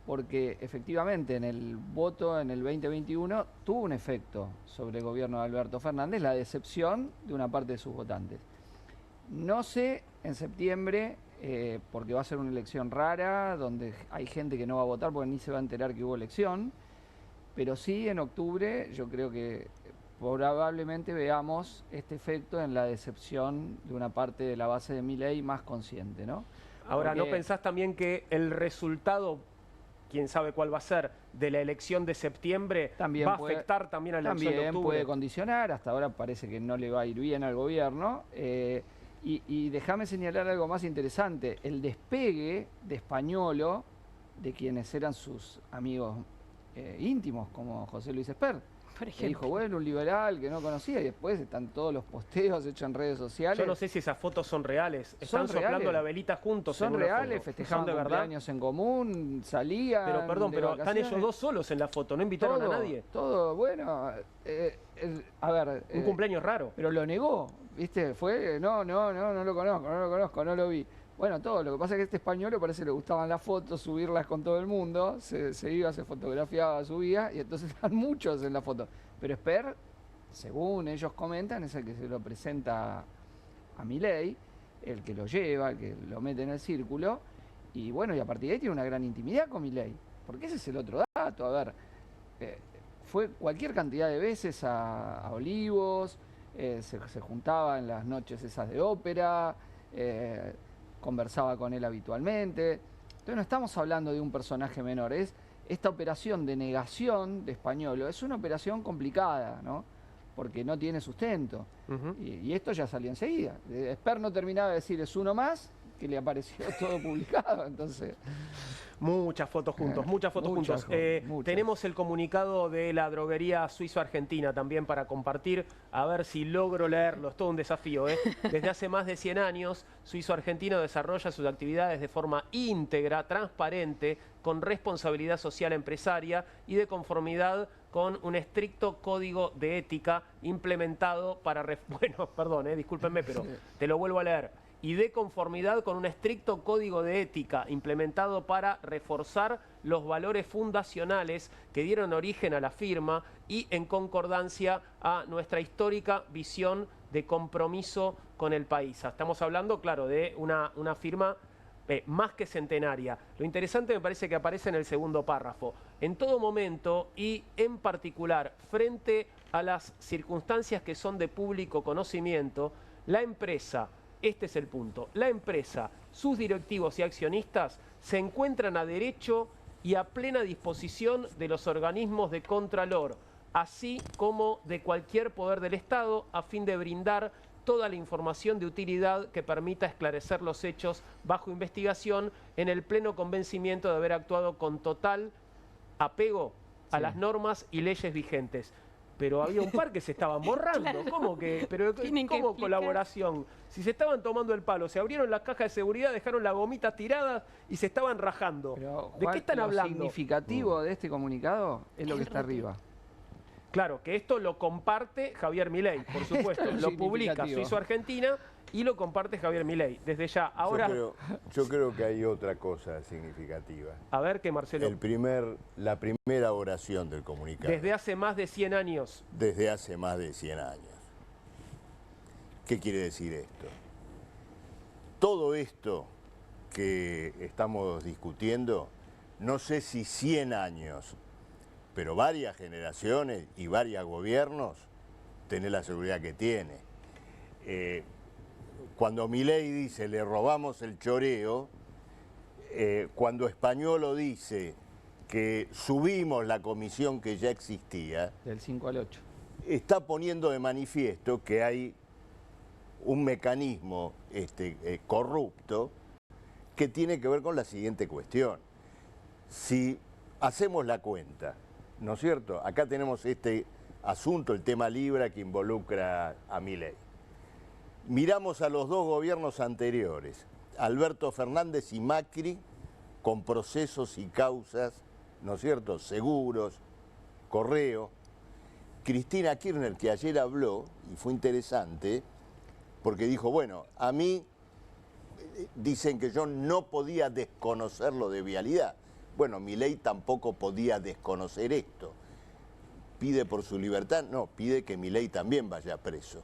porque efectivamente en el voto en el 2021 tuvo un efecto sobre el gobierno de Alberto Fernández, la decepción de una parte de sus votantes. No sé en septiembre, porque va a ser una elección rara, donde hay gente que no va a votar porque ni se va a enterar que hubo elección. Pero sí, en octubre yo creo que probablemente veamos este efecto en la decepción de una parte de la base de Milei más consciente, ¿no? Ahora, ¿no pensás también que el resultado, quién sabe cuál va a ser, de la elección de septiembre va a afectar también a la elección de octubre? También puede condicionar, hasta ahora parece que no le va a ir bien al gobierno. Y déjame señalar algo más interesante, el despegue de Españolo, de quienes eran sus amigos íntimos, como José Luis Esper, que dijo, bueno, un liberal que no conocía, y después están todos los posteos hechos en redes sociales. Yo no sé si esas fotos son reales. Están soplando la velita juntos. Son reales, festejaban cumpleaños en común, salían. Pero perdón, pero están ellos dos solos en la foto, no invitaron a nadie. Todo, bueno, a ver. Un cumpleaños raro. Pero lo negó, ¿viste? Fue, no lo conozco, no lo vi. Bueno, todo. Lo que pasa es que este español parece que le gustaban las fotos, subirlas con todo el mundo. Se iba, se fotografiaba, subía, y entonces están muchos en la foto. Pero Esper, según ellos comentan, es el que se lo presenta a Milei, el que lo lleva, el que lo mete en el círculo. Y bueno, y a partir de ahí tiene una gran intimidad con Milei. Porque ese es el otro dato. A ver, fue cualquier cantidad de veces a Olivos, se juntaba en las noches esas de ópera, conversaba con él habitualmente. Entonces no estamos hablando de un personaje menor, es esta operación de negación de Españolo, es una operación complicada, ¿no? Porque no tiene sustento. Y esto ya salió enseguida. Esper no terminaba de decir es uno más, que le apareció todo publicado, entonces... Muchas fotos juntos, muchas fotos juntos. Muchas. Tenemos el comunicado de la droguería Suizo-Argentina también para compartir, a ver si logro leerlo, es todo un desafío. Desde hace más de 100 años, Suizo-Argentina desarrolla sus actividades de forma íntegra, transparente, con responsabilidad social empresaria y de conformidad con un estricto código de ética implementado para... Bueno, perdón, discúlpenme, pero te lo vuelvo a leer. Y de conformidad con un estricto código de ética implementado para reforzar los valores fundacionales que dieron origen a la firma y en concordancia a nuestra histórica visión de compromiso con el país. Estamos hablando, claro, de una firma más que centenaria. Lo interesante me parece que aparece en el segundo párrafo. En todo momento y en particular frente a las circunstancias que son de público conocimiento, la empresa... Este es el punto. La empresa, sus directivos y accionistas se encuentran a derecho y a plena disposición de los organismos de Contralor, así como de cualquier poder del Estado, a fin de brindar toda la información de utilidad que permita esclarecer los hechos bajo investigación en el pleno convencimiento de haber actuado con total apego a las normas y leyes vigentes. Pero había un par que se estaban borrando. Claro. ¿Cómo que? Pero ¿cómo colaboración? Si se estaban tomando el palo, se abrieron las cajas de seguridad, dejaron las gomitas tiradas y se estaban rajando. Pero, Juan, ¿de qué están hablando? Lo significativo de este comunicado es lo que está arriba. Claro, que esto lo comparte Javier Milei, por supuesto. Lo publica Suizo-Argentina y lo comparte Javier Milei. Desde ya, ahora... Yo creo que hay otra cosa significativa. A ver, ¿qué, Marcelo? La primera oración del comunicado. Desde hace más de 100 años. Desde hace más de 100 años. ¿Qué quiere decir esto? Todo esto que estamos discutiendo, no sé si 100 años, pero varias generaciones y varios gobiernos, tenés la seguridad que tiene. Cuando Milei dice, le robamos el choreo, cuando Españolo dice que subimos la comisión que ya existía, del 5 al 8, está poniendo de manifiesto que hay un mecanismo corrupto que tiene que ver con la siguiente cuestión. Si hacemos la cuenta, ¿no es cierto? Acá tenemos este asunto, el tema Libra, que involucra a Milei. Miramos a los dos gobiernos anteriores, Alberto Fernández y Macri, con procesos y causas, ¿no es cierto?, seguros, Correo. Cristina Kirchner, que ayer habló, y fue interesante, porque dijo, bueno, a mí dicen que yo no podía desconocer lo de vialidad. Bueno, Milei tampoco podía desconocer esto. ¿Pide por su libertad? No, pide que Milei también vaya preso.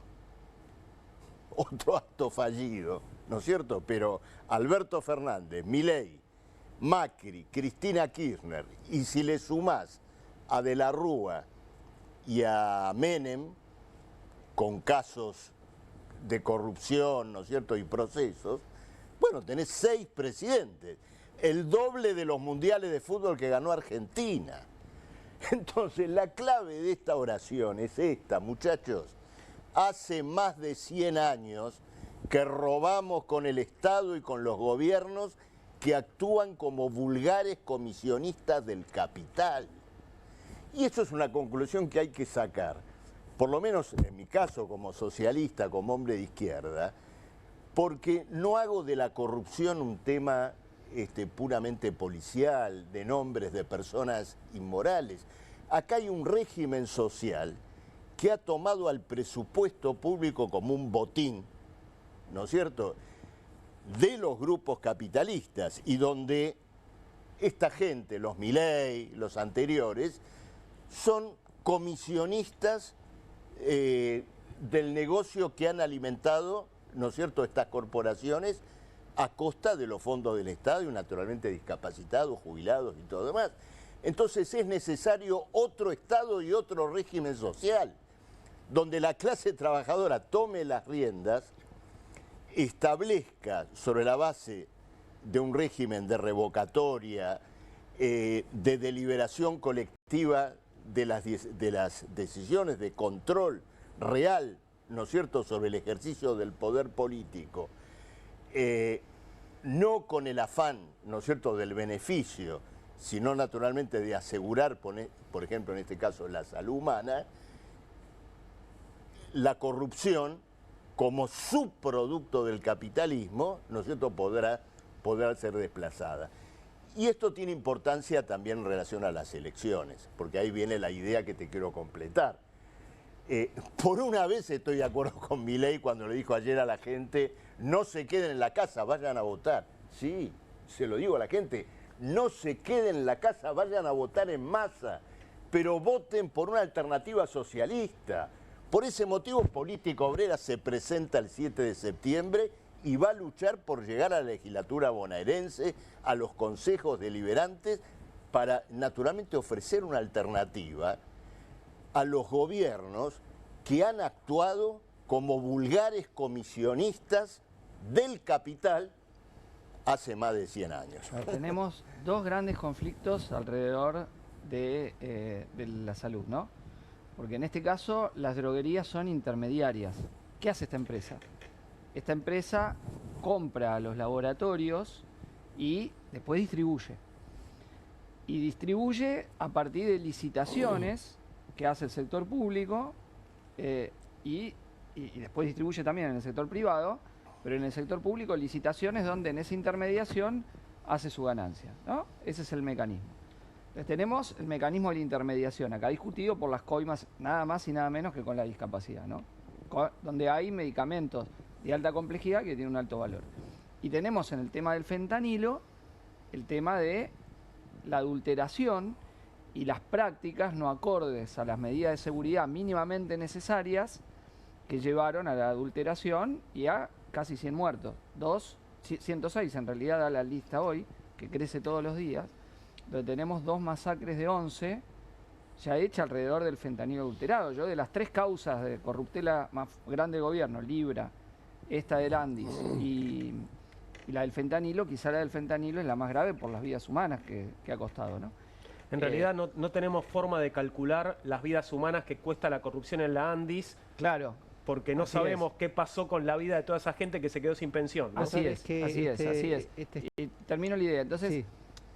Otro acto fallido, ¿no es cierto? Pero Alberto Fernández, Milei, Macri, Cristina Kirchner, y si le sumás a De la Rúa y a Menem, con casos de corrupción, ¿no es cierto?, y procesos, bueno, tenés 6 presidentes, el doble de los mundiales de fútbol que ganó Argentina. Entonces, la clave de esta oración es esta, muchachos. Hace más de 100 años que robamos con el Estado y con los gobiernos que actúan como vulgares comisionistas del capital. Y eso es una conclusión que hay que sacar, por lo menos en mi caso como socialista, como hombre de izquierda, porque no hago de la corrupción un tema puramente policial, de nombres de personas inmorales. Acá hay un régimen social que ha tomado al presupuesto público como un botín, ¿no es cierto?, de los grupos capitalistas, y donde esta gente, los Milei, los anteriores, son comisionistas del negocio que han alimentado, ¿no es cierto?, estas corporaciones a costa de los fondos del Estado y naturalmente discapacitados, jubilados y todo demás. Entonces es necesario otro Estado y otro régimen social, donde la clase trabajadora tome las riendas, establezca sobre la base de un régimen de revocatoria, de deliberación colectiva de las decisiones, de control real, ¿no es cierto?, sobre el ejercicio del poder político, no con el afán, ¿no es cierto?, del beneficio, sino naturalmente de asegurar, por ejemplo, en este caso, la salud humana, la corrupción, como subproducto del capitalismo, ¿no es cierto?, podrá ser desplazada. Y esto tiene importancia también en relación a las elecciones, porque ahí viene la idea que te quiero completar. Por una vez estoy de acuerdo con Milei cuando le dijo ayer a la gente, no se queden en la casa, vayan a votar. Sí, se lo digo a la gente, no se queden en la casa, vayan a votar en masa, pero voten por una alternativa socialista. Por ese motivo, Política Obrera se presenta el 7 de septiembre y va a luchar por llegar a la legislatura bonaerense, a los consejos deliberantes, para naturalmente ofrecer una alternativa a los gobiernos que han actuado como vulgares comisionistas del capital hace más de 100 años. Tenemos dos grandes conflictos alrededor de la salud, ¿no? Porque en este caso las droguerías son intermediarias. ¿Qué hace esta empresa? Esta empresa compra a los laboratorios y después distribuye. Y distribuye a partir de licitaciones que hace el sector público y después distribuye también en el sector privado, pero en el sector público licitaciones donde en esa intermediación hace su ganancia, ¿no? Ese es el mecanismo. Entonces tenemos el mecanismo de la intermediación, acá discutido por las coimas nada más y nada menos que con la discapacidad, ¿no? Donde hay medicamentos de alta complejidad que tienen un alto valor. Y tenemos en el tema del fentanilo el tema de la adulteración y las prácticas no acordes a las medidas de seguridad mínimamente necesarias que llevaron a la adulteración y a casi 100 muertos. 106 en realidad da la lista hoy, que crece todos los días, donde tenemos 2 masacres de 11 ya hecha alrededor del fentanilo adulterado. Yo de las 3 causas de corruptela más grande del gobierno, Libra, esta del Andis y la del fentanilo, quizá la del fentanilo es la más grave por las vidas humanas que ha costado, ¿no? En realidad no tenemos forma de calcular las vidas humanas que cuesta la corrupción en la Andis. Claro. Porque no sabemos qué pasó con la vida de toda esa gente que se quedó sin pensión, ¿no? Así es. Y termino la idea. Entonces, sí.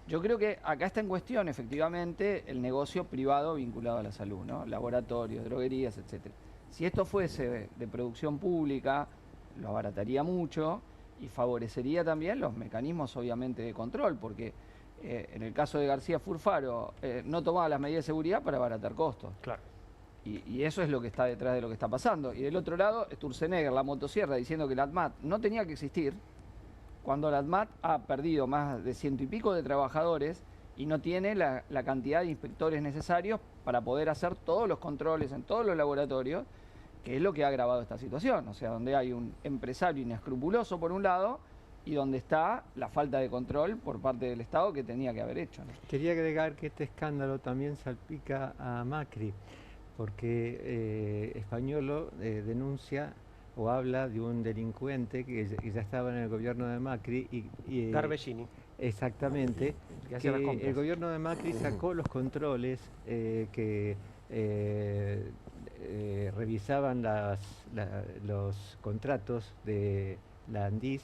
Yo creo que acá está en cuestión, efectivamente, el negocio privado vinculado a la salud, ¿no? Laboratorios, droguerías, etcétera. Si esto fuese de producción pública, lo abarataría mucho y favorecería también los mecanismos, obviamente, de control, porque en el caso de García Furfaro, no tomaba las medidas de seguridad para abaratar costos. Claro. Y eso es lo que está detrás de lo que está pasando. Y del otro lado, Sturzenegger, la motosierra, diciendo que la ADMAT no tenía que existir, cuando la ADMAT ha perdido más de 100 y pico de trabajadores y no tiene la cantidad de inspectores necesarios para poder hacer todos los controles en todos los laboratorios, que es lo que ha agravado esta situación. O sea, donde hay un empresario inescrupuloso por un lado y donde está la falta de control por parte del Estado que tenía que haber hecho, ¿no? Quería agregar que este escándalo también salpica a Macri, porque Españolo denuncia o habla de un delincuente que ya estaba en el gobierno de Macri y Garbellini. Exactamente, que el gobierno de Macri sacó los controles que revisaban los contratos de la Andis,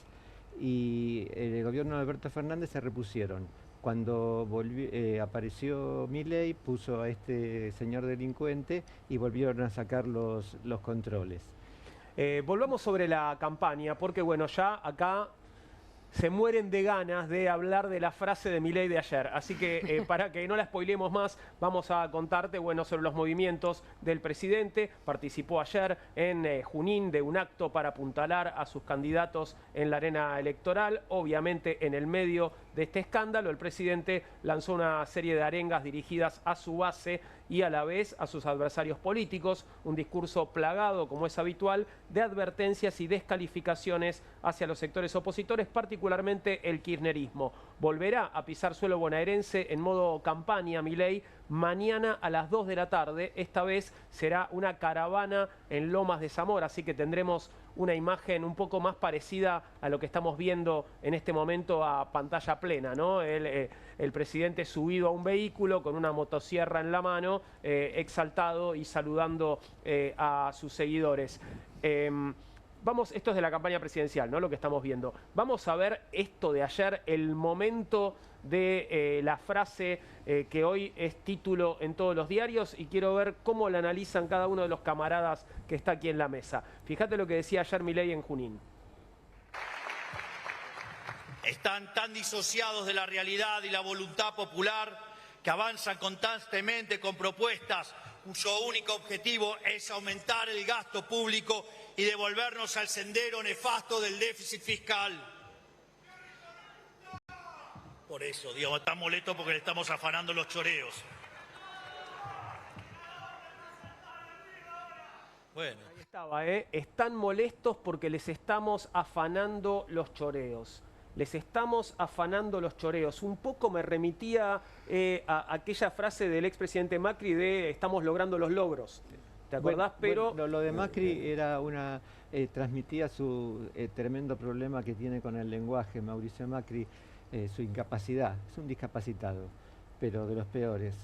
y el gobierno de Alberto Fernández se repusieron. Cuando apareció Milei, puso a este señor delincuente y volvieron a sacar los controles. Volvamos sobre la campaña, porque bueno, ya acá se mueren de ganas de hablar de la frase de Milei de ayer. Así que para que no la spoilemos más, vamos a contarte sobre los movimientos del presidente. Participó ayer en Junín de un acto para apuntalar a sus candidatos en la arena electoral. Obviamente en el medio de este escándalo, el presidente lanzó una serie de arengas dirigidas a su base y a la vez a sus adversarios políticos, un discurso plagado, como es habitual, de advertencias y descalificaciones hacia los sectores opositores, particularmente el kirchnerismo. Volverá a pisar suelo bonaerense en modo campaña Milei mañana a las 2 de la tarde. Esta vez será una caravana en Lomas de Zamora, así que tendremos una imagen un poco más parecida a lo que estamos viendo en este momento a pantalla plena, ¿no? El presidente subido a un vehículo con una motosierra en la mano, exaltado y saludando a sus seguidores. Vamos, esto es de la campaña presidencial, ¿no? Lo que estamos viendo. Vamos a ver esto de ayer, el momento de la frase que hoy es título en todos los diarios, y quiero ver cómo la analizan cada uno de los camaradas que está aquí en la mesa. Fíjate lo que decía ayer Milei en Junín. Están tan disociados de la realidad y la voluntad popular que avanzan constantemente con propuestas cuyo único objetivo es aumentar el gasto público y devolvernos al sendero nefasto del déficit fiscal. Por eso, digamos, están molestos porque le estamos afanando los choreos. Bueno. Ahí estaba, ¿eh? Están molestos porque les estamos afanando los choreos. Les estamos afanando los choreos. Un poco me remitía a aquella frase del expresidente Macri de estamos logrando los logros. ¿Te acordás? Pero lo de Macri era transmitía su tremendo problema que tiene con el lenguaje, Mauricio Macri, su incapacidad. Es un discapacitado, pero de los peores,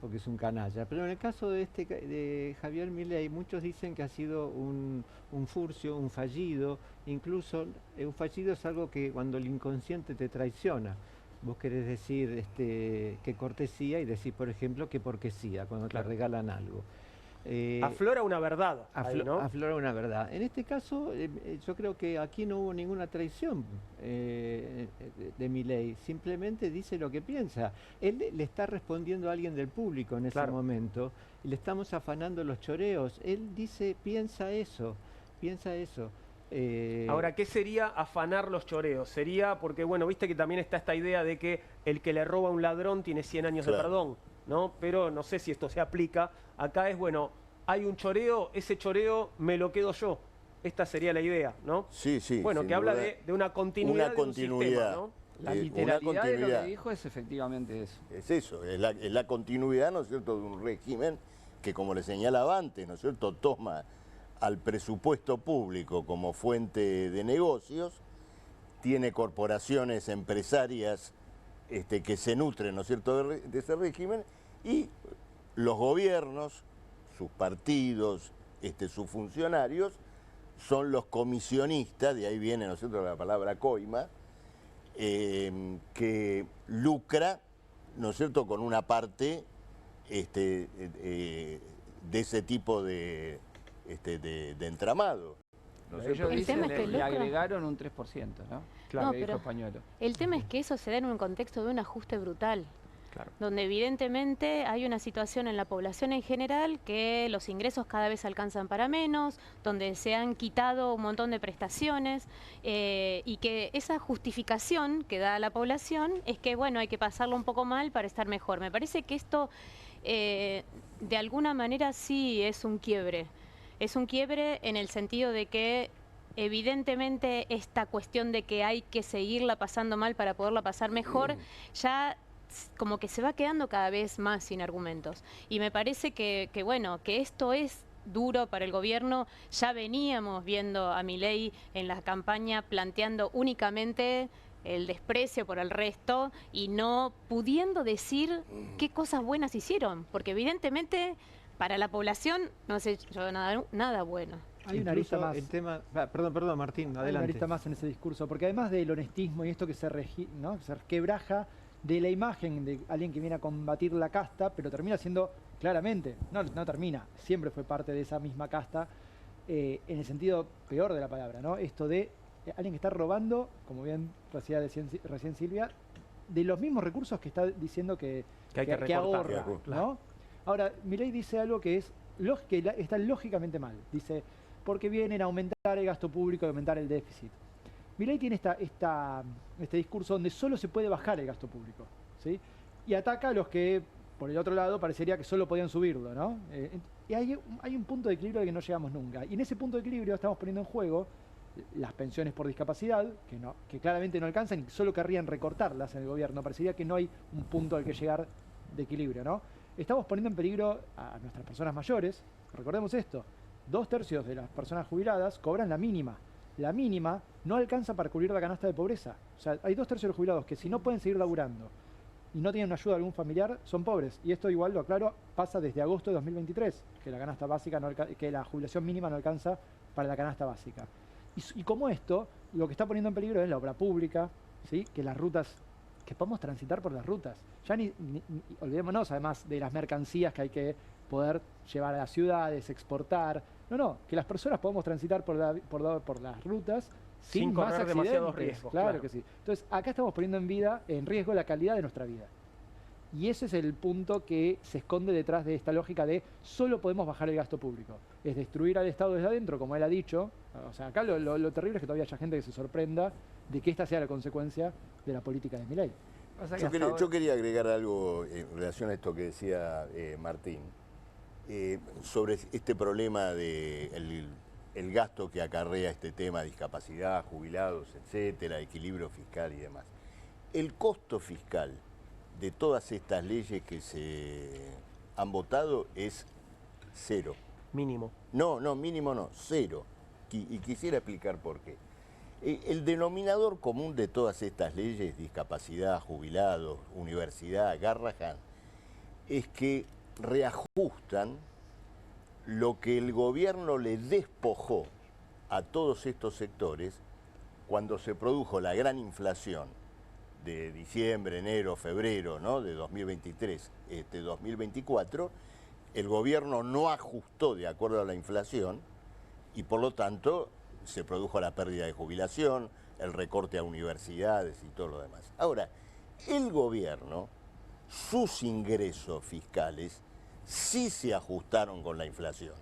porque es un canalla. Pero en el caso de Javier Milei, muchos dicen que ha sido un furcio, un fallido. Incluso un fallido es algo que cuando el inconsciente te traiciona. Vos querés decir que cortesía y decís, por ejemplo, que porquesía, cuando te regalan algo. Aflora una verdad, ¿no? Aflora una verdad. En este caso, yo creo que aquí no hubo ninguna traición de Milei. Simplemente dice lo que piensa. Él le está respondiendo a alguien del público en ese momento. Y le estamos afanando los choreos. Él dice, piensa eso. Ahora, ¿qué sería afanar los choreos? Sería, porque bueno, viste que también está esta idea de que el que le roba a un ladrón tiene 100 años de perdón, ¿no? Pero no sé si esto se aplica. Acá es, bueno, hay un choreo, ese choreo me lo quedo yo. Esta sería la idea, ¿no? Sí, sí. Bueno, que habla de una continuidad de un sistema, ¿no? La literalidad de lo que dijo es efectivamente eso. Es eso, es la continuidad, ¿no es cierto?, de un régimen que, como le señalaba antes, ¿no es cierto?, toma al presupuesto público como fuente de negocios, tiene corporaciones empresarias que se nutren, ¿no es cierto?, de ese régimen, y los gobiernos, sus partidos, sus funcionarios, son los comisionistas, de ahí viene, ¿no es cierto?, la palabra coima, que lucra, ¿no es cierto?, con una parte de ese tipo de entramado. ¿No? Ellos dicen que le agregaron un 3%, ¿no? Claro, dijo Pañuelo. El tema es que eso se da en un contexto de un ajuste brutal. Claro. Donde evidentemente hay una situación en la población en general que los ingresos cada vez alcanzan para menos, donde se han quitado un montón de prestaciones y que esa justificación que da la población es que, bueno, hay que pasarlo un poco mal para estar mejor. Me parece que esto de alguna manera sí es un quiebre. Es un quiebre en el sentido de que evidentemente esta cuestión de que hay que seguirla pasando mal para poderla pasar mejor, ya como que se va quedando cada vez más sin argumentos. Y me parece que bueno, que esto es duro para el gobierno. Ya veníamos viendo a Milei en la campaña planteando únicamente el desprecio por el resto y no pudiendo decir qué cosas buenas hicieron, porque evidentemente para la población no has hecho nada bueno. Hay una arista más. El tema, perdón, Martín, adelante. Hay una arista más en ese discurso, porque además del honestismo y esto que se quebraja de la imagen de alguien que viene a combatir la casta, pero termina siendo claramente, no termina, siempre fue parte de esa misma casta, en el sentido peor de la palabra, ¿no? Esto de alguien que está robando, como bien decía recién Silvia, de los mismos recursos que está diciendo que ahorra, ¿no? Ahora, Milei dice algo que está lógicamente mal. Dice, porque vienen a aumentar el gasto público y aumentar el déficit. Milei tiene este discurso donde solo se puede bajar el gasto público, ¿sí? Y ataca a los que, por el otro lado, parecería que solo podían subirlo, ¿no? Y hay un punto de equilibrio al que no llegamos nunca. Y en ese punto de equilibrio estamos poniendo en juego las pensiones por discapacidad, que claramente no alcanzan y solo querrían recortarlas en el gobierno. Parecería que no hay un punto al que llegar de equilibrio, ¿no? Estamos poniendo en peligro a nuestras personas mayores. Recordemos esto, 2/3 de las personas jubiladas cobran la mínima. La mínima no alcanza para cubrir la canasta de pobreza. O sea, hay 2/3 de los jubilados que si no pueden seguir laburando y no tienen ayuda de algún familiar, son pobres. Y esto igual, lo aclaro, pasa desde agosto de 2023, que la canasta básica, que la jubilación mínima no alcanza para la canasta básica. Y como esto, lo que está poniendo en peligro es la obra pública, ¿sí? Que las rutas, que podamos transitar por las rutas. Ya ni olvidémonos además de las mercancías que hay que poder llevar a las ciudades, exportar. No, que las personas podamos transitar por las rutas sin más correr accidentes. demasiados riesgos. Claro que sí. Entonces, acá estamos poniendo en riesgo la calidad de nuestra vida. Y ese es el punto que se esconde detrás de esta lógica de solo podemos bajar el gasto público. Es destruir al Estado desde adentro, como él ha dicho. O sea, acá lo terrible es que todavía haya gente que se sorprenda de que esta sea la consecuencia de la política de Milei. Yo quería agregar algo en relación a esto que decía Martín, sobre este problema de el gasto que acarrea este tema, discapacidad, jubilados, etcétera, equilibrio fiscal y demás. El costo fiscal de todas estas leyes que se han votado es cero. Mínimo. No, mínimo no, cero. Y quisiera explicar por qué. El denominador común de todas estas leyes, discapacidad, jubilados, universidad, Garrahan, es que reajustan lo que el gobierno le despojó a todos estos sectores cuando se produjo la gran inflación de diciembre, enero, febrero, ¿no? De 2023, 2024, el gobierno no ajustó de acuerdo a la inflación y por lo tanto se produjo la pérdida de jubilación, el recorte a universidades y todo lo demás. Ahora, el gobierno, sus ingresos fiscales sí se ajustaron con la inflación,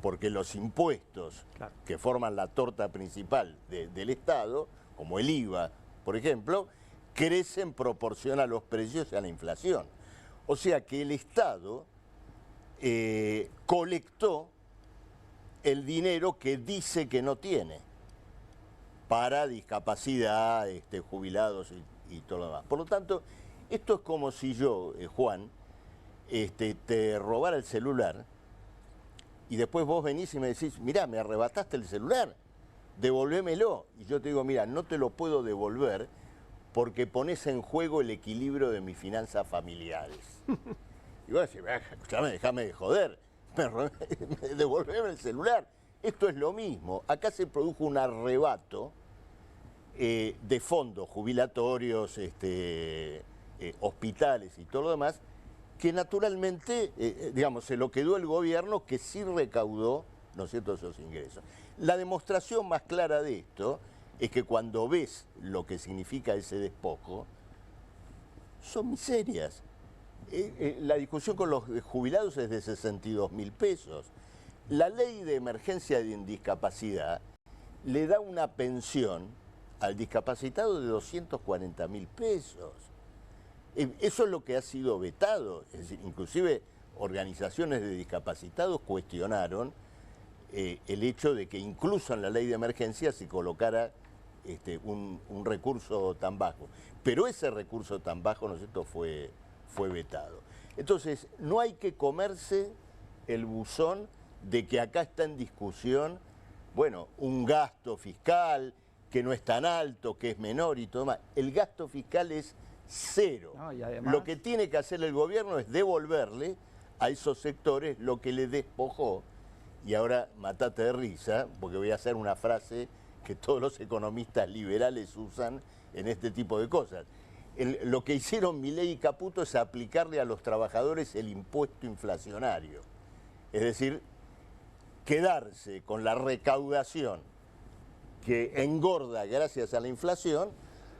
porque los impuestos que forman la torta principal del Estado, como el IVA, por ejemplo, crecen en proporción a los precios y a la inflación. O sea que el Estado colectó el dinero que dice que no tiene para discapacidad, jubilados y todo lo demás. Por lo tanto, esto es como si yo, Juan, te robara el celular y después vos venís y me decís, mirá, me arrebataste el celular, devolvémelo. Y yo te digo, mira, no te lo puedo devolver porque pones en juego el equilibrio de mis finanzas familiares. Y vos decís, escuchame, déjame de joder, devolveme el celular. Esto es lo mismo. Acá se produjo un arrebato de fondos jubilatorios, hospitales y todo lo demás, que naturalmente, digamos, se lo quedó el gobierno que sí recaudó, ¿no es cierto?, esos ingresos. La demostración más clara de esto es que cuando ves lo que significa ese despojo, son miserias. La discusión con los jubilados es de 62.000 pesos. La ley de emergencia de discapacidad le da una pensión al discapacitado de 240.000 pesos. Eso es lo que ha sido vetado. Es decir, inclusive organizaciones de discapacitados cuestionaron el hecho de que incluso en la ley de emergencia se colocara un recurso tan bajo. Pero ese recurso tan bajo, ¿no es cierto?, fue vetado. Entonces, no hay que comerse el buzón de que acá está en discusión, bueno, un gasto fiscal que no es tan alto, que es menor y todo más. El gasto fiscal es cero. No, y además, lo que tiene que hacer el gobierno es devolverle a esos sectores lo que le despojó. Y ahora matate de risa, porque voy a hacer una frase que todos los economistas liberales usan en este tipo de cosas. Lo que hicieron Milei y Caputo es aplicarle a los trabajadores el impuesto inflacionario. Es decir, quedarse con la recaudación que engorda gracias a la inflación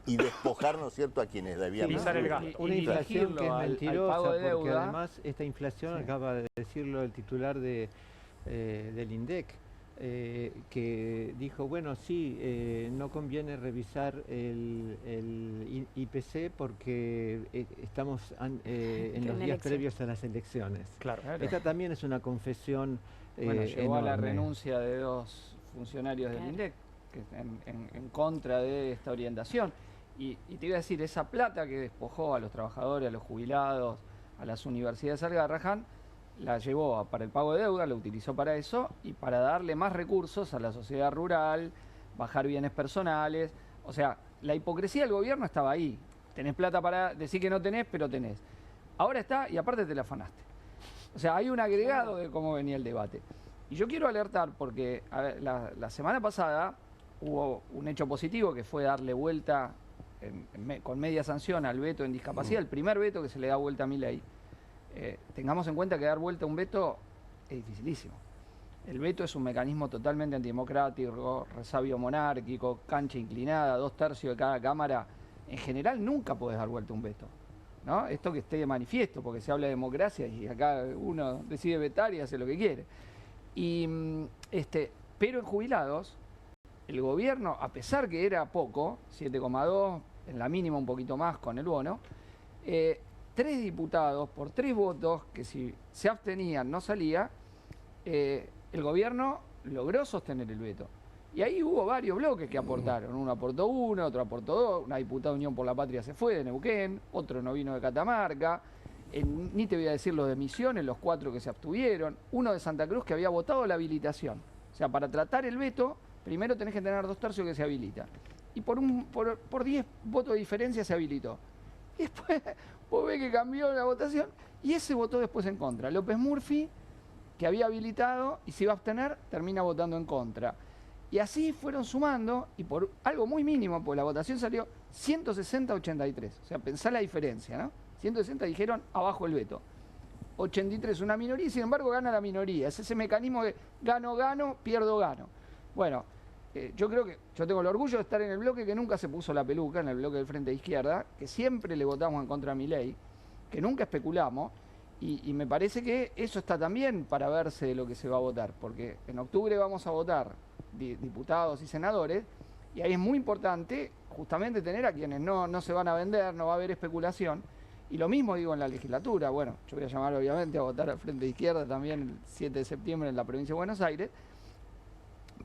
y despojar, ¿no es cierto?, a quienes debían. Pisar el gasto. Una inflación que es mentirosa, pago de porque deuda. además esta inflación, acaba de decirlo el titular del INDEC, que dijo, bueno, sí, no conviene revisar el IPC porque estamos en los días previos a las elecciones. Claro. Esta también es una confesión bueno, llegó a la enorme. renuncia de 2 funcionarios del INDEC que en contra de esta orientación. Y te iba a decir, esa plata que despojó a los trabajadores, a los jubilados, a las universidades al Garrahan, la llevó para el pago de deuda, la utilizó para eso y para darle más recursos a la sociedad rural, bajar bienes personales. O sea, la hipocresía del gobierno estaba ahí. Tenés plata para decir que no tenés, pero tenés. Ahora está y aparte te la afanaste. O sea, hay un agregado de cómo venía el debate. Y yo quiero alertar porque a ver, la semana pasada hubo un hecho positivo que fue darle vuelta con media sanción al veto en discapacidad, el primer veto que se le da vuelta a Milei. Tengamos en cuenta que dar vuelta a un veto es dificilísimo. El veto es un mecanismo totalmente antidemocrático, resabio monárquico, cancha inclinada, 2/3 de cada cámara. En general nunca podés dar vuelta a un veto, ¿no? Esto que esté de manifiesto, porque se habla de democracia y acá uno decide vetar y hace lo que quiere. Pero en jubilados, el gobierno, a pesar que era poco, 7,2, en la mínima un poquito más con el bono, 3 diputados por 3 votos, que si se abstenían no salía, el gobierno logró sostener el veto. Y ahí hubo varios bloques que aportaron. Uno aportó 1, otro aportó 2, una diputada de Unión por la Patria se fue de Neuquén, otro no vino de Catamarca, ni te voy a decir los de Misiones, los 4 que se abstuvieron, uno de Santa Cruz que había votado la habilitación. O sea, para tratar el veto, primero tenés que tener 2/3 que se habilita. Y por 10 votos de diferencia se habilitó. Y después vos ves que cambió la votación y ese votó después en contra. López Murphy, que había habilitado y se iba a abstener, termina votando en contra. Y así fueron sumando, y por algo muy mínimo, pues la votación salió 160-83. O sea, pensá la diferencia, ¿no? 160 dijeron abajo el veto. 83 una minoría, y sin embargo gana la minoría. Es ese mecanismo de gano, pierdo, gano. Bueno, yo creo que yo tengo el orgullo de estar en el bloque que nunca se puso la peluca, en el bloque del Frente de Izquierda, que siempre le votamos en contra de Milei, que nunca especulamos. Y me parece que eso está también para verse de lo que se va a votar, porque en octubre vamos a votar diputados y senadores, y ahí es muy importante justamente tener a quienes no se van a vender, no va a haber especulación. Y lo mismo digo en la legislatura. Bueno, yo voy a llamar obviamente a votar al Frente de Izquierda también el 7 de septiembre en la provincia de Buenos Aires,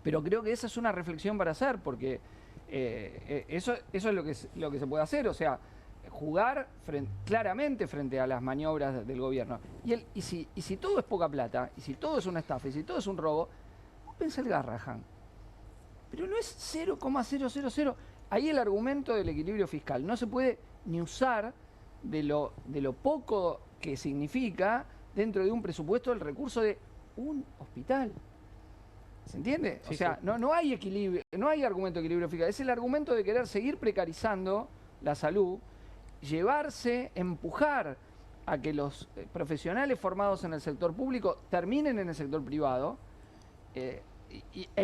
pero creo que esa es una reflexión para hacer, porque eso es lo que se puede hacer, o sea, jugar claramente frente a las maniobras del gobierno. Y si todo es poca plata, y si todo es una estafa, y si todo es un robo, vos pensá el Garrahan. Pero no es 0,000. Ahí el argumento del equilibrio fiscal no se puede ni usar de lo poco que significa dentro de un presupuesto el recurso de un hospital. ¿Se entiende? Sí, o sea, sí. no hay equilibrio, no hay argumento de equilibrio fiscal. Es el argumento de querer seguir precarizando la salud, empujar a que los profesionales formados en el sector público terminen en el sector privado e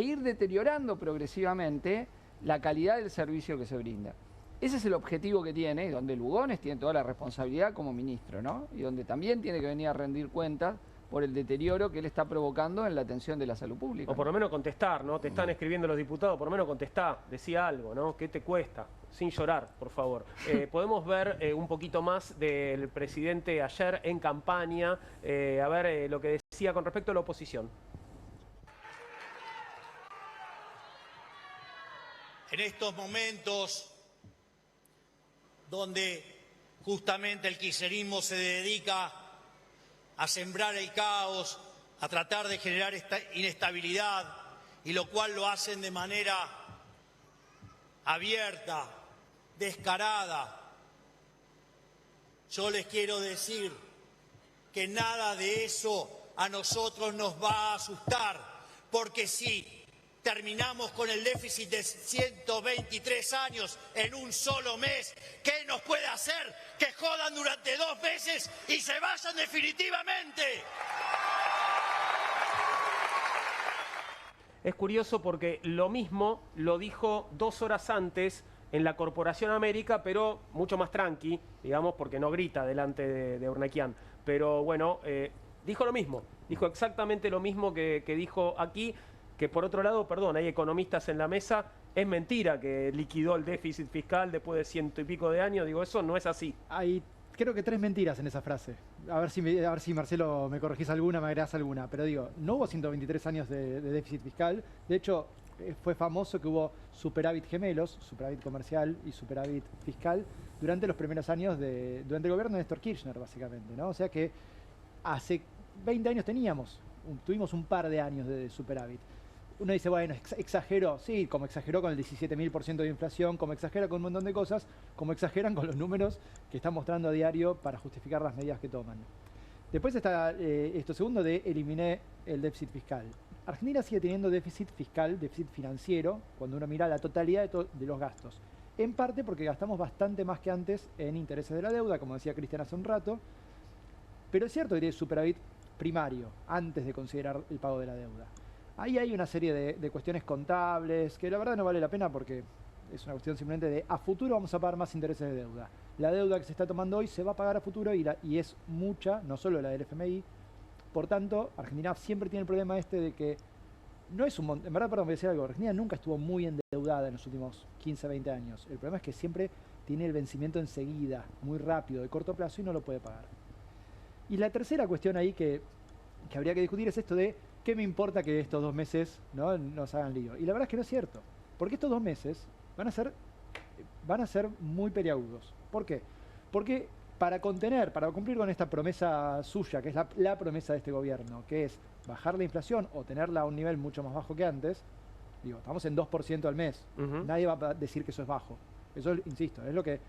ir deteriorando progresivamente la calidad del servicio que se brinda. Ese es el objetivo que tiene, y donde Lugones tiene toda la responsabilidad como ministro, ¿no? Y donde también tiene que venir a rendir cuentas por el deterioro que él está provocando en la atención de la salud pública. O por lo menos contestar, ¿no? Te están escribiendo los diputados, por lo menos contestá, decía algo, ¿no? ¿Qué te cuesta? Sin llorar, por favor. Podemos ver un poquito más del presidente ayer en campaña, a ver lo que decía con respecto a la oposición. En estos momentos donde justamente el kirchnerismo se dedica a sembrar el caos, a tratar de generar esta inestabilidad, y lo cual lo hacen de manera abierta, descarada. Yo les quiero decir que nada de eso a nosotros nos va a asustar, porque si terminamos con el déficit de 123 años en un solo mes, ¿qué nos puede hacer que jodan durante 2 meses y se vayan definitivamente? Es curioso porque lo mismo lo dijo 2 horas antes en la Corporación América, pero mucho más tranqui, digamos, porque no grita delante de Urnequian. Pero bueno, dijo lo mismo, dijo exactamente lo mismo que dijo aquí, que por otro lado, perdón, hay economistas en la mesa, es mentira que liquidó el déficit fiscal después de 100 y pico de años, digo, eso no es así. Hay, creo que 3 mentiras en esa frase. A ver si Marcelo me corregís alguna, me agregás alguna. Pero digo, no hubo 123 años de déficit fiscal. De hecho, fue famoso que hubo superávit gemelos, superávit comercial y superávit fiscal, durante los primeros años durante el gobierno de Néstor Kirchner, básicamente, ¿no? O sea que hace 20 años tuvimos un par de años de superávit. Uno dice, bueno, exageró. Sí, como exageró con el 17.000% de inflación, como exagera con un montón de cosas, como exageran con los números que están mostrando a diario para justificar las medidas que toman. Después está esto segundo de eliminé el déficit fiscal. Argentina sigue teniendo déficit fiscal, déficit financiero, cuando uno mira la totalidad de los gastos. En parte porque gastamos bastante más que antes en intereses de la deuda, como decía Cristian hace un rato, pero es cierto que tiene superávit primario, antes de considerar el pago de la deuda. Ahí hay una serie de cuestiones contables, que la verdad no vale la pena porque es una cuestión simplemente de a futuro vamos a pagar más intereses de deuda. La deuda que se está tomando hoy se va a pagar a futuro y es mucha, no solo la del FMI. Por tanto, Argentina siempre tiene el problema de que no es un monto. En verdad, perdón, voy a decir algo. Argentina nunca estuvo muy endeudada en los últimos 15, 20 años. El problema es que siempre tiene el vencimiento enseguida, muy rápido, de corto plazo y no lo puede pagar. Y la tercera cuestión ahí que habría que discutir es esto de ¿qué me importa que estos 2 meses no nos hagan lío? Y la verdad es que no es cierto. Porque estos 2 meses van a ser muy peliagudos. ¿Por qué? Porque para cumplir con esta promesa suya, que es la promesa de este gobierno, que es bajar la inflación o tenerla a un nivel mucho más bajo que antes, digo, estamos en 2% al mes. Nadie va a decir que eso es bajo. Eso, insisto, es lo que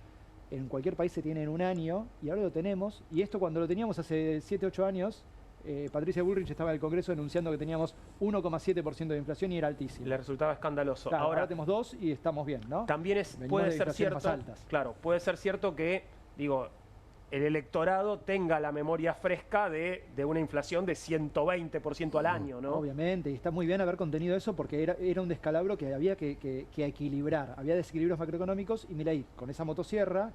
en cualquier país se tiene en un año y ahora lo tenemos. Y esto cuando lo teníamos hace 7, 8 años, Patricia Bullrich estaba en el Congreso denunciando que teníamos 1,7% de inflación y era altísimo. Le resultaba escandaloso. Claro, ahora tenemos 2 y estamos bien, ¿no? También puede ser cierto, más altas. Claro, puede ser cierto que, digo, el electorado tenga la memoria fresca de una inflación de 120% al año, ¿no? Obviamente, y está muy bien haber contenido eso porque era un descalabro que había que equilibrar. Había desequilibrios macroeconómicos y Milei, con esa motosierra,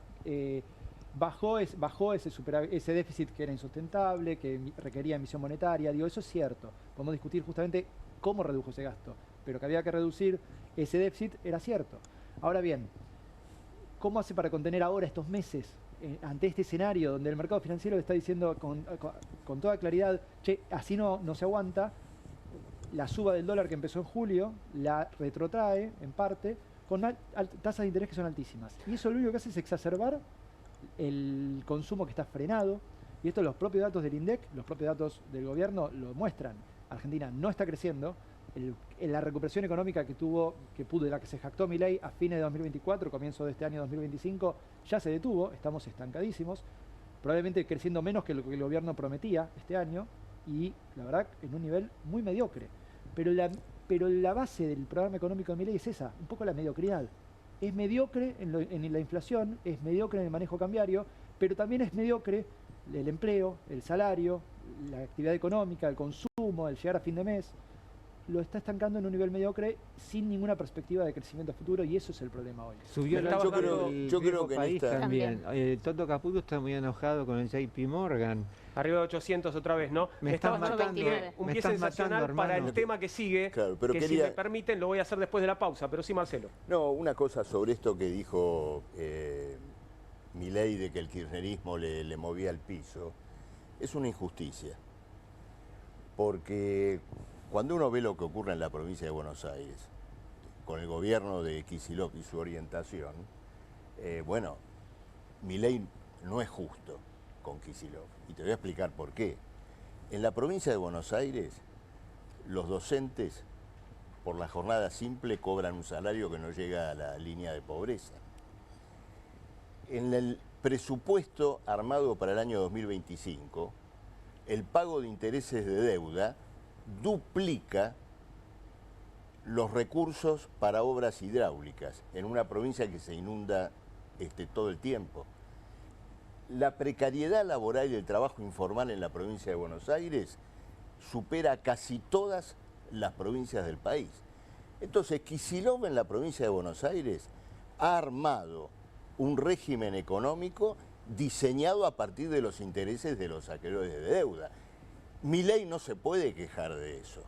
bajó ese déficit que era insustentable, que requería emisión monetaria. Digo, eso es cierto. Podemos discutir justamente cómo redujo ese gasto, pero que había que reducir ese déficit era cierto. Ahora bien, ¿cómo hace para contener ahora estos meses? Ante este escenario donde el mercado financiero le está diciendo con toda claridad, che, así no se aguanta, la suba del dólar que empezó en julio la retrotrae en parte con tasas de interés que son altísimas. Y eso lo único que hace es exacerbar el consumo que está frenado, y esto los propios datos del INDEC, los propios datos del gobierno lo muestran. Argentina no está creciendo. La recuperación económica de la que se jactó Milei a fines de 2024, comienzo de este año 2025, ya se detuvo, estamos estancadísimos, probablemente creciendo menos que lo que el gobierno prometía este año, y la verdad en un nivel muy mediocre. Pero la base del programa económico de Milei es esa, un poco la mediocridad. Es mediocre en la inflación, es mediocre en el manejo cambiario, pero también es mediocre el empleo, el salario, la actividad económica, el consumo, el llegar a fin de mes. Lo está estancando en un nivel mediocre sin ninguna perspectiva de crecimiento futuro, y eso es el problema hoy. Subió yo creo que país también. Toto Caputo está muy enojado con el JP Morgan. Arriba de 800 otra vez, ¿no? Me estás matando, un pie sensacional para el tema que sigue, claro, pero si me permiten lo voy a hacer después de la pausa, pero sí, Marcelo. No, una cosa sobre esto que dijo Milei de que el kirchnerismo le movía el piso, es una injusticia. Porque cuando uno ve lo que ocurre en la provincia de Buenos Aires, con el gobierno de Kicillof y su orientación, Milei no es justo con Kicillof. Y te voy a explicar por qué. En la provincia de Buenos Aires, los docentes, por la jornada simple, cobran un salario que no llega a la línea de pobreza. En el presupuesto armado para el año 2025, el pago de intereses de deuda duplica los recursos para obras hidráulicas en una provincia que se inunda todo el tiempo. La precariedad laboral y el trabajo informal en la provincia de Buenos Aires supera casi todas las provincias del país. Entonces, Kicillof en la provincia de Buenos Aires ha armado un régimen económico diseñado a partir de los intereses de los acreedores de deuda. Milei no se puede quejar de eso.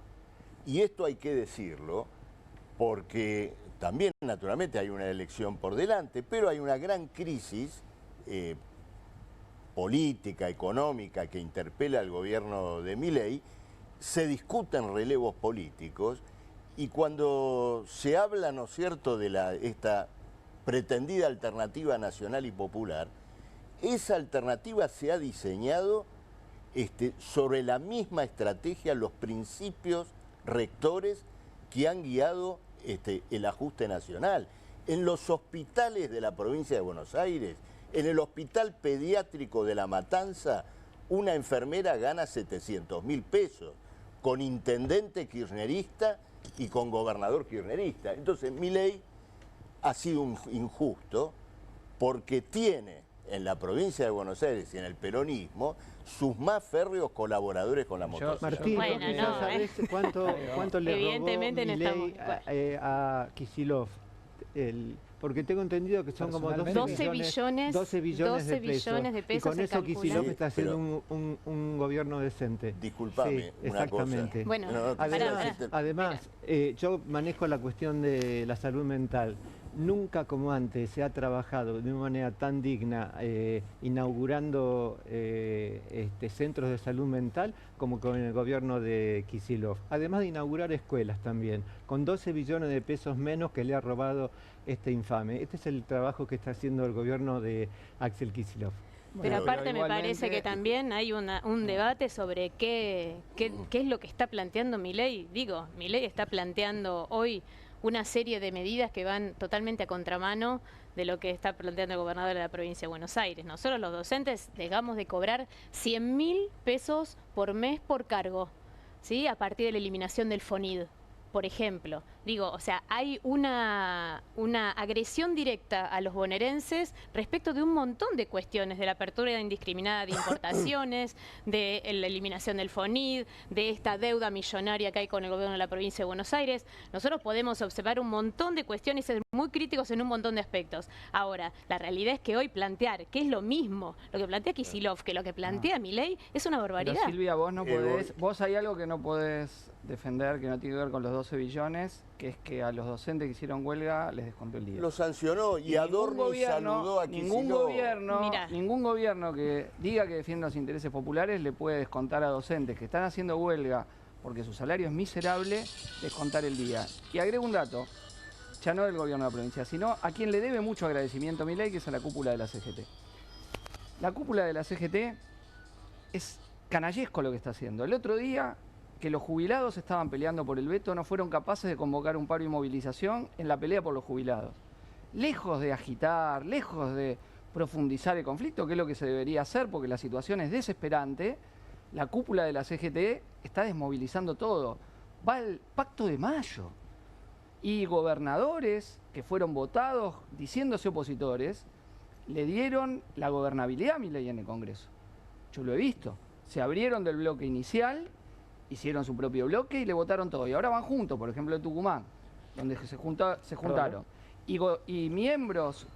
Y esto hay que decirlo porque también, naturalmente, hay una elección por delante, pero hay una gran crisis política, económica, que interpela al gobierno de Milei. Se discuten relevos políticos y cuando se habla, ¿no es cierto?, de esta pretendida alternativa nacional y popular, esa alternativa se ha diseñado sobre la misma estrategia, los principios rectores que han guiado el ajuste nacional. En los hospitales de la provincia de Buenos Aires, en el hospital pediátrico de La Matanza, una enfermera gana 700.000 pesos, con intendente kirchnerista y con gobernador kirchnerista. Entonces Milei ha sido un injusto porque tiene en la provincia de Buenos Aires y en el peronismo sus más férreos colaboradores con la motocicleta. Martín, Bueno, no, ¿sabés cuánto le robó Evidentemente no Milei a Kicillof? Porque tengo entendido que son como 12 billones de pesos. Y con eso Kicillof está haciendo un gobierno decente. Disculpame, sí, una exactamente. cosa. Bueno, Además, yo manejo la cuestión de la salud mental. Nunca como antes se ha trabajado de una manera tan digna inaugurando centros de salud mental como con el gobierno de Kicillof. Además de inaugurar escuelas también, con 12 billones de pesos menos que le ha robado este infame. Este es el trabajo que está haciendo el gobierno de Axel Kicillof. Pero aparte me parece que también hay un debate sobre qué es lo que está planteando Milei. Digo, Milei está planteando hoy una serie de medidas que van totalmente a contramano de lo que está planteando el gobernador de la provincia de Buenos Aires. Nosotros los docentes dejamos de cobrar 100.000 pesos por mes por cargo, ¿sí? A partir de la eliminación del FONID, por ejemplo. Digo, o sea, hay una agresión directa a los bonaerenses respecto de un montón de cuestiones, de la apertura indiscriminada de importaciones, de la eliminación del FONID, de esta deuda millonaria que hay con el gobierno de la provincia de Buenos Aires. Nosotros podemos observar un montón de cuestiones y ser muy críticos en un montón de aspectos. Ahora, la realidad es que hoy plantear que es lo mismo lo que plantea Kicillof que lo que plantea Milei es una barbaridad. Pero Silvia, vos no podés, vos hay algo que no podés defender, que no tiene que ver con los 12 billones, que es que a los docentes que hicieron huelga les descontó el día. Lo sancionó y Adorni saludó a Kicillof. Ningún gobierno que diga que defiende los intereses populares le puede descontar a docentes que están haciendo huelga porque su salario es miserable, descontar el día. Y agrego un dato, ya no del gobierno de la provincia, sino a quien le debe mucho agradecimiento a Milei, que es a la cúpula de la CGT. La cúpula de la CGT es canallesco lo que está haciendo. El otro día, que los jubilados estaban peleando por el veto, no fueron capaces de convocar un paro y movilización en la pelea por los jubilados. Lejos de agitar, lejos de profundizar el conflicto, que es lo que se debería hacer, porque la situación es desesperante, la cúpula de la CGT está desmovilizando todo. Va al Pacto de Mayo. Y gobernadores que fueron votados diciéndose opositores, le dieron la gobernabilidad a Milei en el Congreso. Yo lo he visto. Se abrieron del bloque inicial, hicieron su propio bloque y le votaron todo. Y ahora van juntos, por ejemplo, en Tucumán, donde se juntaron. Y miembros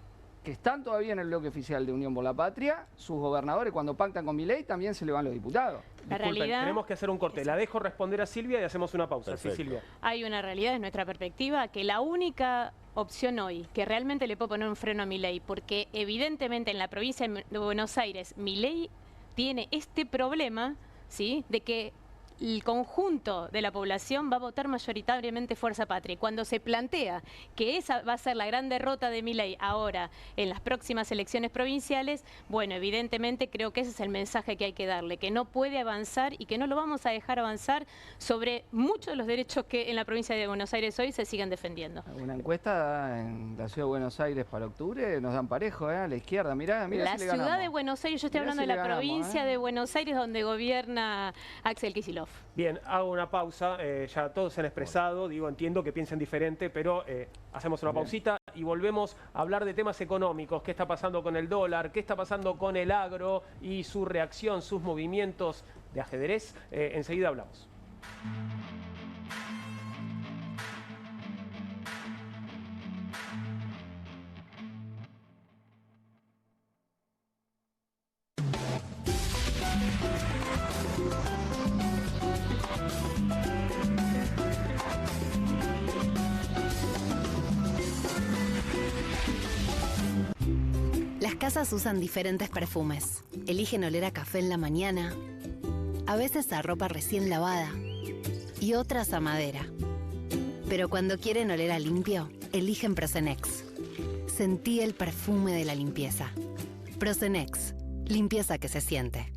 que están todavía en el bloque oficial de Unión por la Patria, sus gobernadores, cuando pactan con Milei, también se le van los diputados. La realidad, tenemos que hacer un corte. La dejo responder a Silvia y hacemos una pausa. Sí, Silvia. Hay una realidad desde nuestra perspectiva que la única opción hoy que realmente le puede poner un freno a Milei, porque evidentemente en la provincia de Buenos Aires Milei tiene este problema, ¿sí?, de que el conjunto de la población va a votar mayoritariamente Fuerza Patria. Cuando se plantea que esa va a ser la gran derrota de Milei ahora en las próximas elecciones provinciales, bueno, evidentemente creo que ese es el mensaje que hay que darle, que no puede avanzar y que no lo vamos a dejar avanzar sobre muchos de los derechos que en la provincia de Buenos Aires hoy se siguen defendiendo. Una encuesta en la ciudad de Buenos Aires para octubre nos dan parejo, a la izquierda, mirá la si ciudad de Buenos Aires, yo estoy hablando de la provincia de Buenos Aires donde gobierna Axel Kicillof. Bien, hago una pausa, ya todos se han expresado, digo, entiendo que piensen diferente, pero hacemos una pausita y volvemos a hablar de temas económicos, qué está pasando con el dólar, qué está pasando con el agro y su reacción, sus movimientos de ajedrez. Enseguida hablamos. Las casas usan diferentes perfumes. Eligen oler a café en la mañana, a veces a ropa recién lavada y otras a madera. Pero cuando quieren oler a limpio, eligen Prosenex. Sentí el perfume de la limpieza. Prosenex, limpieza que se siente.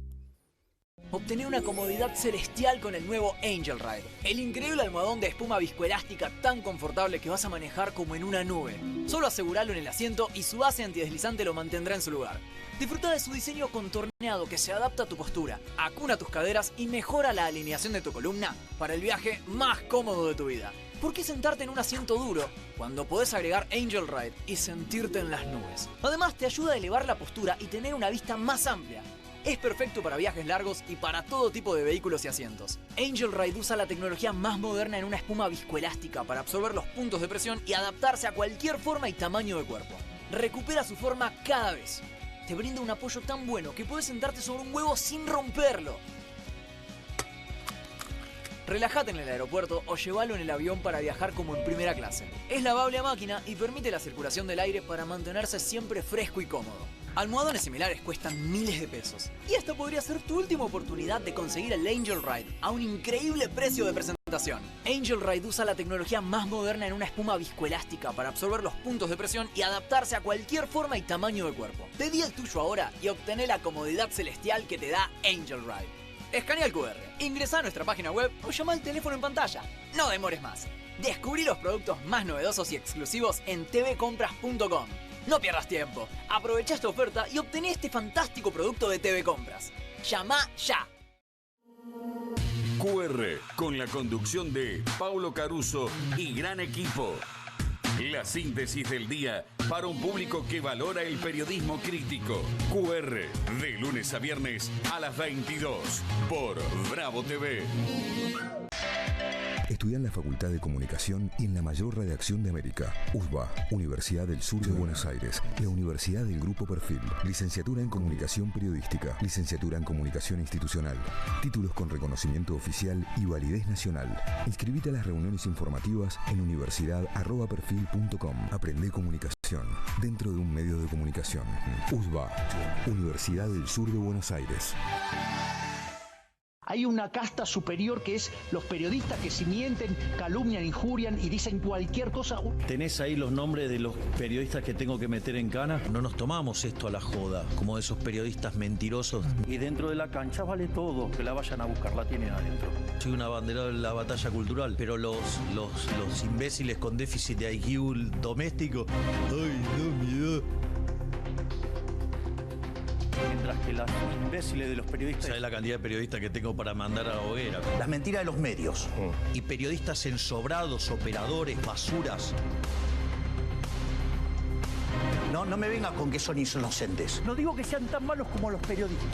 Obtené una comodidad celestial con el nuevo Angel Ride, el increíble almohadón de espuma viscoelástica tan confortable que vas a manejar como en una nube. Solo aseguralo en el asiento y su base antideslizante lo mantendrá en su lugar. Disfruta de su diseño contorneado que se adapta a tu postura, acuna tus caderas y mejora la alineación de tu columna para el viaje más cómodo de tu vida. ¿Por qué sentarte en un asiento duro cuando podés agregar Angel Ride y sentirte en las nubes? Además, te ayuda a elevar la postura y tener una vista más amplia. Es perfecto para viajes largos y para todo tipo de vehículos y asientos. Angel Ride usa la tecnología más moderna en una espuma viscoelástica para absorber los puntos de presión y adaptarse a cualquier forma y tamaño de cuerpo. Recupera su forma cada vez. Te brinda un apoyo tan bueno que puedes sentarte sobre un huevo sin romperlo. Relájate en el aeropuerto o llévalo en el avión para viajar como en primera clase. Es lavable a máquina y permite la circulación del aire para mantenerse siempre fresco y cómodo. Almohadones similares cuestan miles de pesos. Y esta podría ser tu última oportunidad de conseguir el Angel Ride a un increíble precio de presentación. Angel Ride usa la tecnología más moderna en una espuma viscoelástica para absorber los puntos de presión y adaptarse a cualquier forma y tamaño de cuerpo. Pedí el tuyo ahora y obtené la comodidad celestial que te da Angel Ride. Escanea el QR, ingresa a nuestra página web o llama al teléfono en pantalla. No demores más. Descubrí los productos más novedosos y exclusivos en tvcompras.com. No pierdas tiempo. Aprovecha esta oferta y obtené este fantástico producto de TV Compras. Llama ya. QR, con la conducción de Paulo Caruso y gran equipo. La síntesis del día para un público que valora el periodismo crítico. QR, de lunes a viernes a las 22 por Bravo TV. Estudia en la Facultad de Comunicación y en la mayor redacción de América. USBA, Universidad del Sur de Buenos Aires. La Universidad del Grupo Perfil. Licenciatura en Comunicación Periodística. Licenciatura en Comunicación Institucional. Títulos con reconocimiento oficial y validez nacional. Inscribite a las reuniones informativas en universidad@perfil.com. Aprende comunicación dentro de un medio de comunicación. USBA, Universidad del Sur de Buenos Aires. Hay una casta superior que es los periodistas que si mienten, calumnian, injurian y dicen cualquier cosa. ¿Tenés ahí los nombres de los periodistas que tengo que meter en cana? No nos tomamos esto a la joda, como esos periodistas mentirosos. Y dentro de la cancha vale todo, que la vayan a buscar, la tienen adentro. Soy un abanderado de la batalla cultural, pero los imbéciles con déficit de IQ doméstico, ¡ay, no, miedo! Mientras que los imbéciles de los periodistas... ¿Sabes la cantidad de periodistas que tengo para mandar a la hoguera? Las mentiras de los medios. Y periodistas ensobrados, operadores, basuras. No me venga con que son inocentes. No digo que sean tan malos como los periodistas.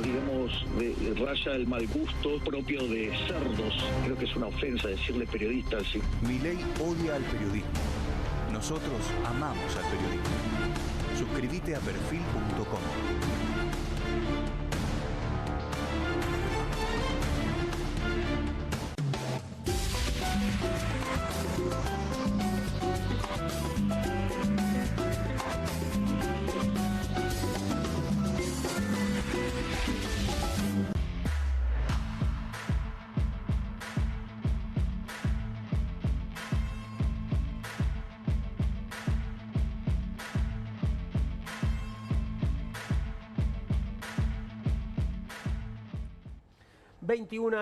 Digamos, raya el mal gusto propio de cerdos. Creo que es una ofensa decirle periodistas. ¿Sí? Milei odia al periodismo. Nosotros amamos al periodismo. Suscríbete a perfil.com.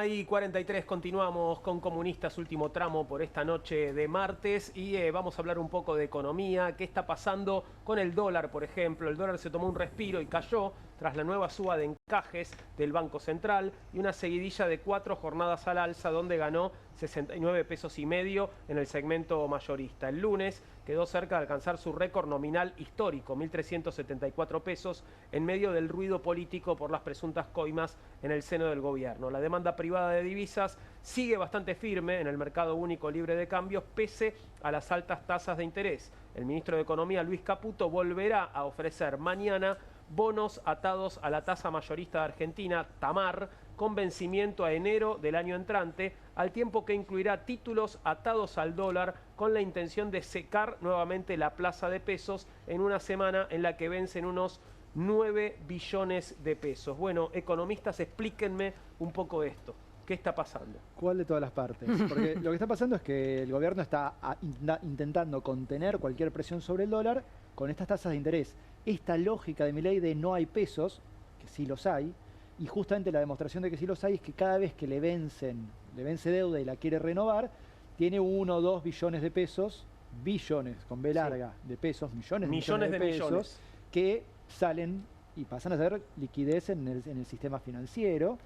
y 43, continuamos con Comunistas, último tramo por esta noche de martes y vamos a hablar un poco de economía. ¿Qué está pasando con el dólar, por ejemplo? El dólar se tomó un respiro y cayó tras la nueva suba de encajes del Banco Central y una seguidilla de 4 jornadas al alza donde ganó 69 pesos y medio en el segmento mayorista. El lunes quedó cerca de alcanzar su récord nominal histórico, 1.374 pesos, en medio del ruido político por las presuntas coimas en el seno del gobierno. La demanda privada de divisas sigue bastante firme en el mercado único libre de cambios, pese a las altas tasas de interés. El ministro de Economía, Luis Caputo, volverá a ofrecer mañana bonos atados a la tasa mayorista de Argentina, TAMAR, con vencimiento a enero del año entrante, al tiempo que incluirá títulos atados al dólar con la intención de secar nuevamente la plaza de pesos en una semana en la que vencen unos 9 billones de pesos. Bueno, economistas, explíquenme un poco esto. ¿Qué está pasando? ¿Cuál de todas las partes? Porque lo que está pasando es que el gobierno está intentando contener cualquier presión sobre el dólar con estas tasas de interés. Esta lógica de Milei de no hay pesos, que sí los hay, y justamente la demostración de que sí los hay es que cada vez que le vence deuda y la quiere renovar, tiene 1 o 2 billones de pesos, billones con B larga de pesos, millones de pesos, que salen y pasan a ser liquidez en el sistema financiero.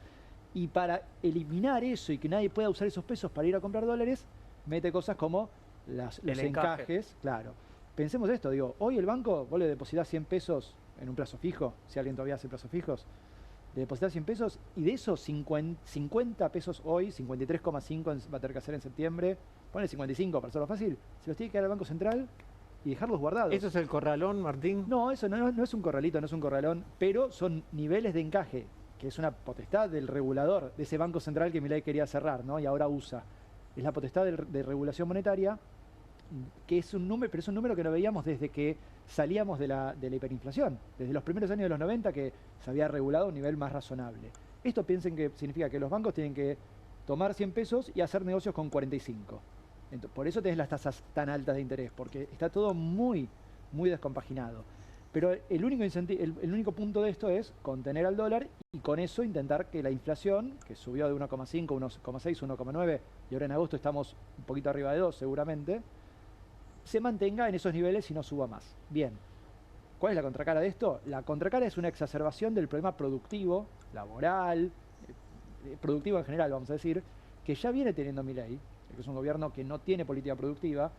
Y para eliminar eso y que nadie pueda usar esos pesos para ir a comprar dólares, mete cosas como los encajes. Claro. Pensemos esto, digo, hoy el banco, vos le depositas 100 pesos en un plazo fijo, si alguien todavía hace plazos fijos, le depositas 100 pesos y de esos 50 pesos hoy, 53,5 va a tener que hacer en septiembre, ponle 55 para hacerlo fácil, se los tiene que dar al Banco Central y dejarlos guardados. ¿Eso es el corralón, Martín? No, eso no es un corralito, no es un corralón, pero son niveles de encaje, que es una potestad del regulador, de ese Banco Central que Milei quería cerrar, ¿no? Y ahora usa. Es la potestad de regulación monetaria, que es un número, pero es un número que no veíamos desde que salíamos de la hiperinflación, desde los primeros años de los 90 que se había regulado a un nivel más razonable. Esto piensen que significa que los bancos tienen que tomar 100 pesos y hacer negocios con 45. Entonces, por eso tenés las tasas tan altas de interés, porque está todo muy, muy descompaginado. Pero el único punto de esto es contener al dólar y con eso intentar que la inflación, que subió de 1,5, 1,6, 1,9 y ahora en agosto estamos un poquito arriba de 2 seguramente, se mantenga en esos niveles y no suba más. Bien, ¿cuál es la contracara de esto? La contracara es una exacerbación del problema productivo, laboral, productivo en general, vamos a decir, que ya viene teniendo Milei, que es un gobierno que no tiene política productiva,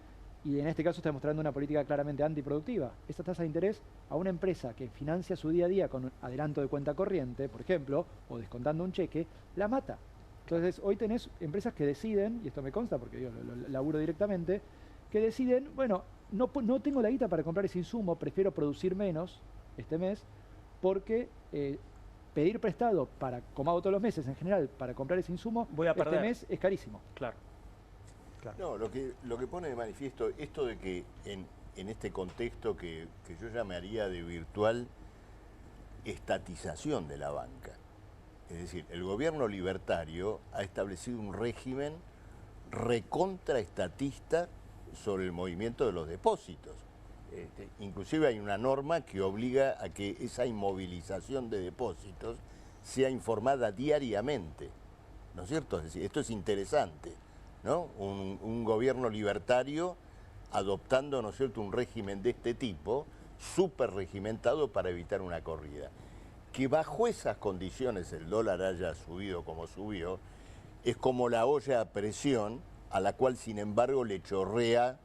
y en este caso está demostrando una política claramente antiproductiva. Esta tasa de interés a una empresa que financia su día a día con adelanto de cuenta corriente, por ejemplo, o descontando un cheque, la mata. Entonces, hoy tenés empresas que deciden, y esto me consta porque yo lo laburo directamente, que deciden, bueno, no tengo la guita para comprar ese insumo, prefiero producir menos este mes, porque pedir prestado, como hago todos los meses en general, para comprar ese insumo, este mes es carísimo. Claro. No, lo que pone de manifiesto esto de que en este contexto que yo llamaría de virtual estatización de la banca, es decir, el gobierno libertario ha establecido un régimen recontraestatista sobre el movimiento de los depósitos. Inclusive hay una norma que obliga a que esa inmovilización de depósitos sea informada diariamente, ¿no es cierto? Es decir, esto es interesante, ¿no? Un gobierno libertario adoptando, ¿no es cierto?, un régimen de este tipo, súper regimentado para evitar una corrida. Que bajo esas condiciones el dólar haya subido como subió, es como la olla a presión a la cual, sin embargo, le chorrea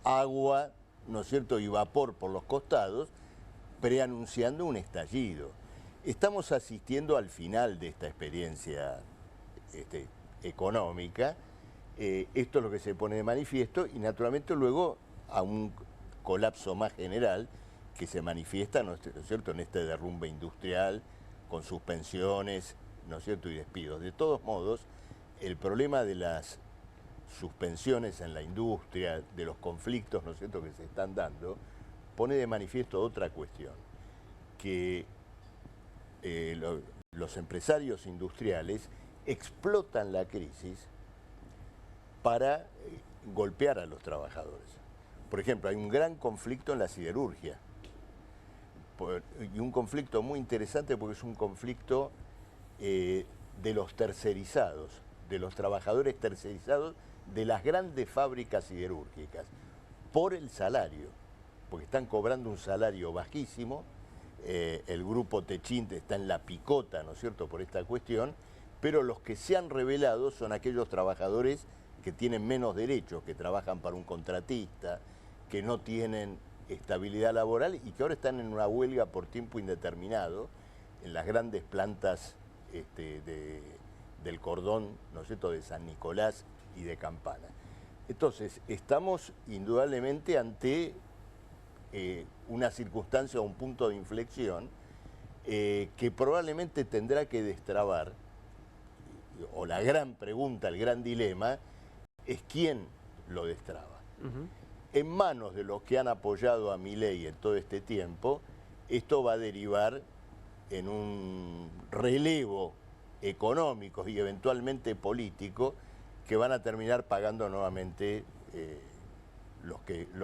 agua, ¿no es cierto?, y vapor por los costados, preanunciando un estallido. Estamos asistiendo al final de esta experiencia económica. Esto es lo que se pone de manifiesto y naturalmente luego a un colapso más general que se manifiesta, ¿no es cierto?, en este derrumbe industrial, con suspensiones, ¿no es cierto?, y despidos. De todos modos, el problema de las suspensiones en la industria, de los conflictos, ¿no es cierto?, que se están dando, pone de manifiesto otra cuestión, que los empresarios industriales explotan la crisis para golpear a los trabajadores. Por ejemplo, hay un gran conflicto en la siderurgia, y un conflicto muy interesante porque es un conflicto de los tercerizados, de los trabajadores tercerizados de las grandes fábricas siderúrgicas, por el salario, porque están cobrando un salario bajísimo. El grupo Techint está en la picota, ¿no es cierto?, por esta cuestión, pero los que se han revelado son aquellos trabajadores que tienen menos derechos, que trabajan para un contratista, que no tienen estabilidad laboral y que ahora están en una huelga por tiempo indeterminado en las grandes plantas del cordón, ¿no es cierto?, de San Nicolás y de Campana. Entonces, estamos indudablemente ante una circunstancia o un punto de inflexión que probablemente tendrá que destrabar, o la gran pregunta, el gran dilema, es quién lo destraba. En manos de los que han apoyado a Milei en todo este tiempo, esto va a derivar en un relevo económico y eventualmente político que van a terminar pagando nuevamente los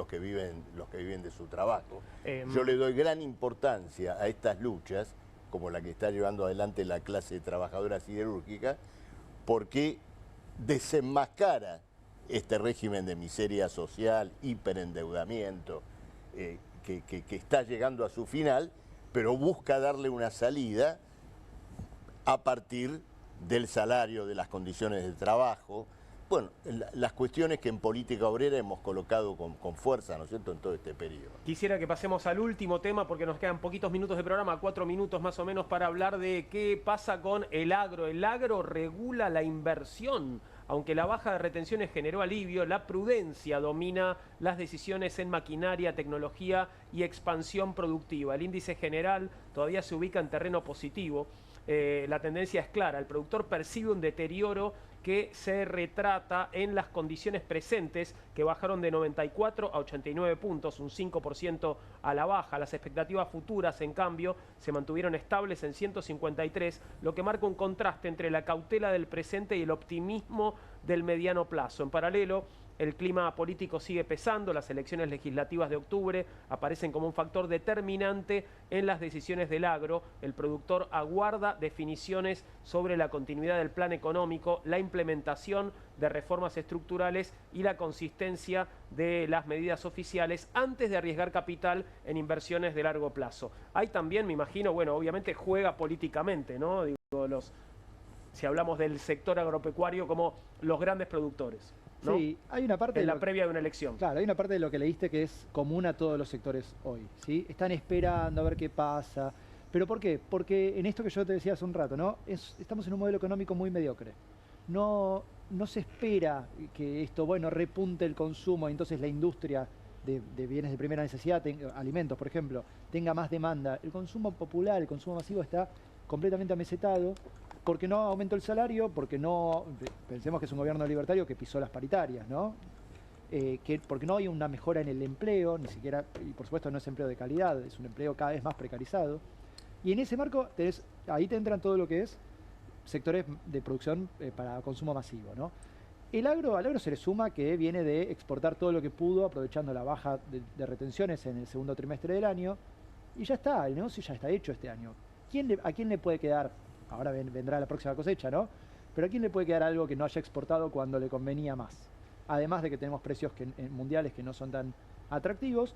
que viven de su trabajo. Yo le doy gran importancia a estas luchas, como la que está llevando adelante la clase trabajadora siderúrgica, porque desenmascara este régimen de miseria social, hiperendeudamiento, que está llegando a su final, pero busca darle una salida a partir del salario, de las condiciones de trabajo. Bueno, las cuestiones que en política obrera hemos colocado con fuerza, ¿no es cierto?, en todo este periodo. Quisiera que pasemos al último tema porque nos quedan poquitos minutos de programa, 4 minutos más o menos, para hablar de qué pasa con el agro. El agro regula la inversión. Aunque la baja de retenciones generó alivio, la prudencia domina las decisiones en maquinaria, tecnología y expansión productiva. El índice general todavía se ubica en terreno positivo. La tendencia es clara, el productor percibe un deterioro que se retrata en las condiciones presentes, que bajaron de 94 a 89 puntos, un 5% a la baja. Las expectativas futuras, en cambio, se mantuvieron estables en 153, lo que marca un contraste entre la cautela del presente y el optimismo del mediano plazo. En paralelo, el clima político sigue pesando, las elecciones legislativas de octubre aparecen como un factor determinante en las decisiones del agro. El productor aguarda definiciones sobre la continuidad del plan económico, la implementación de reformas estructurales y la consistencia de las medidas oficiales antes de arriesgar capital en inversiones de largo plazo. Hay también, me imagino, bueno, obviamente juega políticamente, ¿no? Digo, si hablamos del sector agropecuario como los grandes productores, ¿no? Sí, hay una parte en la previa de una elección. Claro, hay una parte de lo que leíste que es común a todos los sectores hoy, ¿sí? Están esperando a ver qué pasa. ¿Pero por qué? Porque en esto que yo te decía hace un rato, ¿no? Estamos en un modelo económico muy mediocre. No se espera que esto, bueno, repunte el consumo y entonces la industria de bienes de primera necesidad, alimentos, por ejemplo, tenga más demanda. El consumo popular, el consumo masivo está completamente amesetado. Porque no aumentó el salario, porque no, pensemos que es un gobierno libertario que pisó las paritarias, ¿no? Porque no hay una mejora en el empleo, ni siquiera, y por supuesto no es empleo de calidad, es un empleo cada vez más precarizado. Y en ese marco, ahí te entran todo lo que es sectores de producción para consumo masivo, ¿no? Al agro se le suma que viene de exportar todo lo que pudo, aprovechando la baja de retenciones en el segundo trimestre del año, y ya está, el negocio ya está hecho este año. ¿A quién le puede quedar? Ahora vendrá la próxima cosecha, ¿no? Pero ¿a quién le puede quedar algo que no haya exportado cuando le convenía más? Además de que tenemos precios mundiales que no son tan atractivos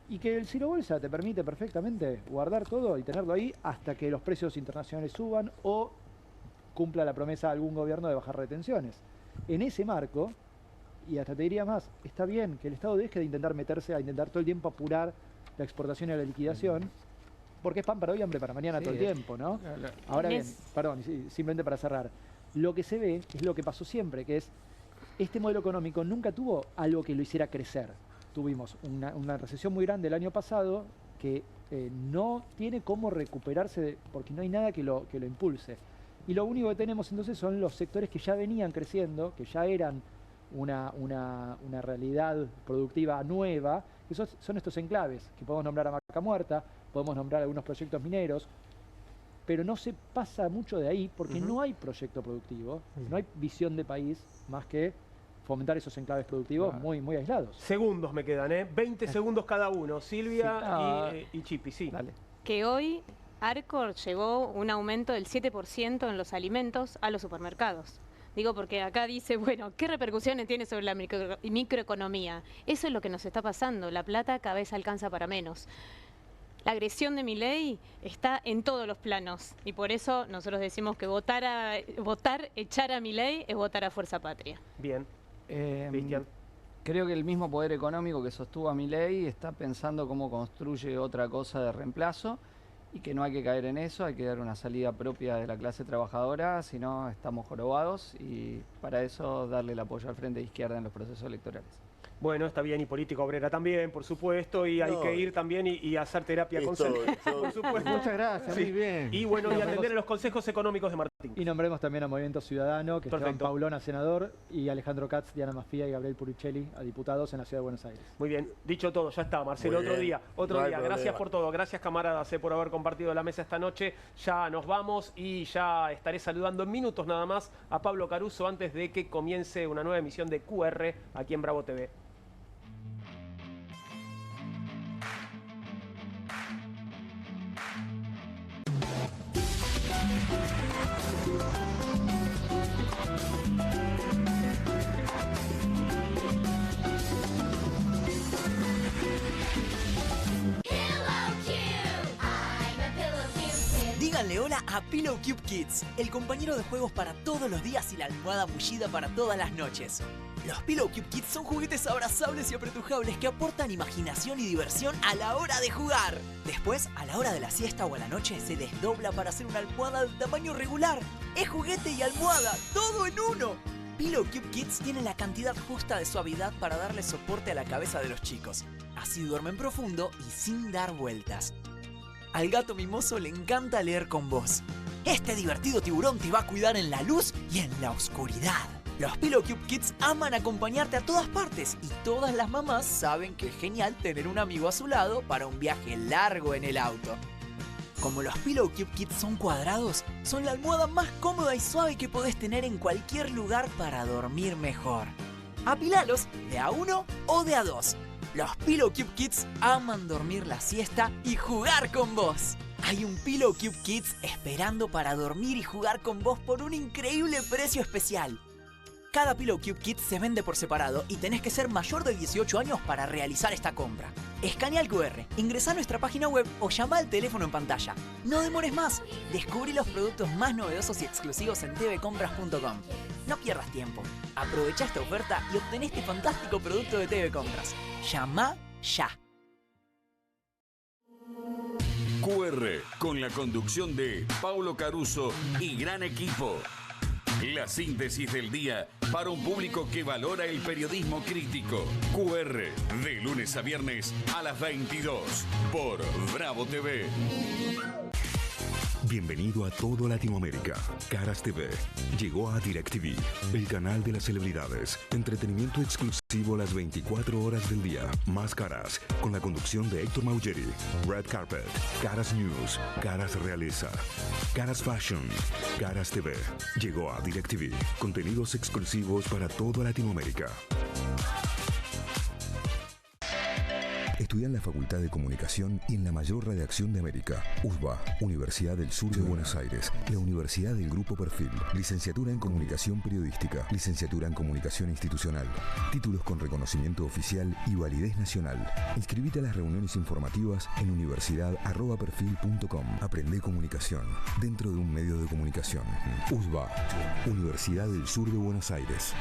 y que el Ciro Bolsa te permite perfectamente guardar todo y tenerlo ahí hasta que los precios internacionales suban o cumpla la promesa de algún gobierno de bajar retenciones. En ese marco, y hasta te diría más, está bien que el Estado deje de intentar meterse a intentar todo el tiempo apurar la exportación y la liquidación, porque es pan para hoy, hambre para mañana, sí, todo el tiempo, ¿no? Ahora bien, perdón, simplemente para cerrar, lo que se ve es lo que pasó siempre, que es, este modelo económico nunca tuvo algo que lo hiciera crecer. Tuvimos una recesión muy grande el año pasado que no tiene cómo recuperarse porque no hay nada que lo impulse. Y lo único que tenemos entonces son los sectores que ya venían creciendo, que ya eran una realidad productiva nueva, que son estos enclaves, que podemos nombrar a Vaca Muerta, podemos nombrar algunos proyectos mineros, pero no se pasa mucho de ahí porque no hay proyecto productivo, no hay visión de país más que fomentar esos enclaves productivos muy, muy aislados. Segundos me quedan, 20 segundos cada uno. Silvia y Chipi, sí. Dale. Que hoy Arcor llevó un aumento del 7% en los alimentos a los supermercados. Digo porque acá dice, bueno, ¿qué repercusiones tiene sobre la microeconomía? Eso es lo que nos está pasando, la plata cada vez alcanza para menos. La agresión de Milei está en todos los planos y por eso nosotros decimos que echar a Milei es votar a Fuerza Patria. Bien. Cristian. Creo que el mismo poder económico que sostuvo a Milei está pensando cómo construye otra cosa de reemplazo y que no hay que caer en eso, hay que dar una salida propia de la clase trabajadora, si no estamos jorobados y para eso darle el apoyo al Frente de Izquierda en los procesos electorales. Bueno, está bien, y política obrera también, por supuesto, y hay que ir también y hacer terapia con por supuesto. Muchas gracias, muy bien. Y bueno, y atender a los consejos económicos de Martín. Y nombremos también a Movimiento Ciudadano, que Esteban Paulón a senador, y Alejandro Katz, Diana Mafía y Gabriel Puricelli a diputados en la Ciudad de Buenos Aires. Muy bien, dicho todo, ya está, Marcelo, otro día. Gracias por todo, gracias camaradas por haber compartido la mesa esta noche. Ya nos vamos y ya estaré saludando en minutos nada más a Pablo Caruso antes de que comience una nueva emisión de QR aquí en Bravo TV. Hello, Q. I'm Díganle hola a Pillow Cube Kids, el compañero de juegos para todos los días y la almohada mullida para todas las noches. Los Pillow Cube Kids son juguetes abrazables y apretujables que aportan imaginación y diversión a la hora de jugar. Después, a la hora de la siesta o a la noche, se desdobla para hacer una almohada de tamaño regular. Es juguete y almohada, todo en uno. Pillow Cube Kids tiene la cantidad justa de suavidad para darle soporte a la cabeza de los chicos. Así duermen profundo y sin dar vueltas. Al gato mimoso le encanta leer con vos. Este divertido tiburón te va a cuidar en la luz y en la oscuridad. Los Pillow Cube Kids aman acompañarte a todas partes y todas las mamás saben que es genial tener un amigo a su lado para un viaje largo en el auto. Como los Pillow Cube Kids son cuadrados, son la almohada más cómoda y suave que podés tener en cualquier lugar para dormir mejor. Apilalos de a uno o de a dos. Los Pillow Cube Kids aman dormir la siesta y jugar con vos. Hay un Pillow Cube Kids esperando para dormir y jugar con vos por un increíble precio especial. Cada Pillow Cube Kids se vende por separado y tenés que ser mayor de 18 años para realizar esta compra. Escanea el QR, ingresá a nuestra página web o llama al teléfono en pantalla. No demores más, descubrí los productos más novedosos y exclusivos en tvcompras.com. No pierdas tiempo, aprovecha esta oferta y obtén este fantástico producto de TV Compras. Llama ya. QR, con la conducción de Paulo Caruso y gran equipo. La síntesis del día para un público que valora el periodismo crítico. QR, de lunes a viernes a las 22 por Bravo TV. Bienvenido a todo Latinoamérica. Caras TV llegó a DirecTV, el canal de las celebridades. Entretenimiento exclusivo las 24 horas del día. Más Caras, con la conducción de Héctor Maugeri. Red Carpet, Caras News, Caras Realeza, Caras Fashion, Caras TV. Llegó a DirecTV. Contenidos exclusivos para toda Latinoamérica. Estudia en la Facultad de Comunicación y en la mayor redacción de América. USBA, Universidad del Sur de Buenos Aires. La Universidad del Grupo Perfil. Licenciatura en Comunicación Periodística. Licenciatura en Comunicación Institucional. Títulos con reconocimiento oficial y validez nacional. Inscribite a las reuniones informativas en universidad@perfil.com. Aprende comunicación dentro de un medio de comunicación. USBA, Universidad del Sur de Buenos Aires.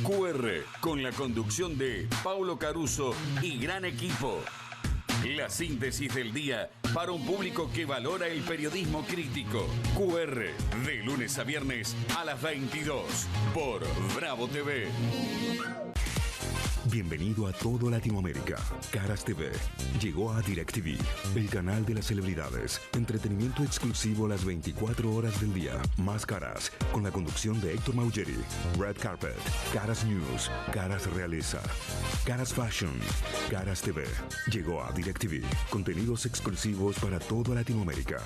QR, con la conducción de Paulo Caruso y gran equipo. La síntesis del día para un público que valora el periodismo crítico. QR, de lunes a viernes a las 22 por Bravo TV. Bienvenido a todo Latinoamérica. Caras TV llegó a DirecTV, el canal de las celebridades. Entretenimiento exclusivo las 24 horas del día. Más Caras, con la conducción de Héctor Maugeri. Red Carpet, Caras News, Caras Realeza, Caras Fashion, Caras TV. Llegó a DirecTV. Contenidos exclusivos para toda Latinoamérica.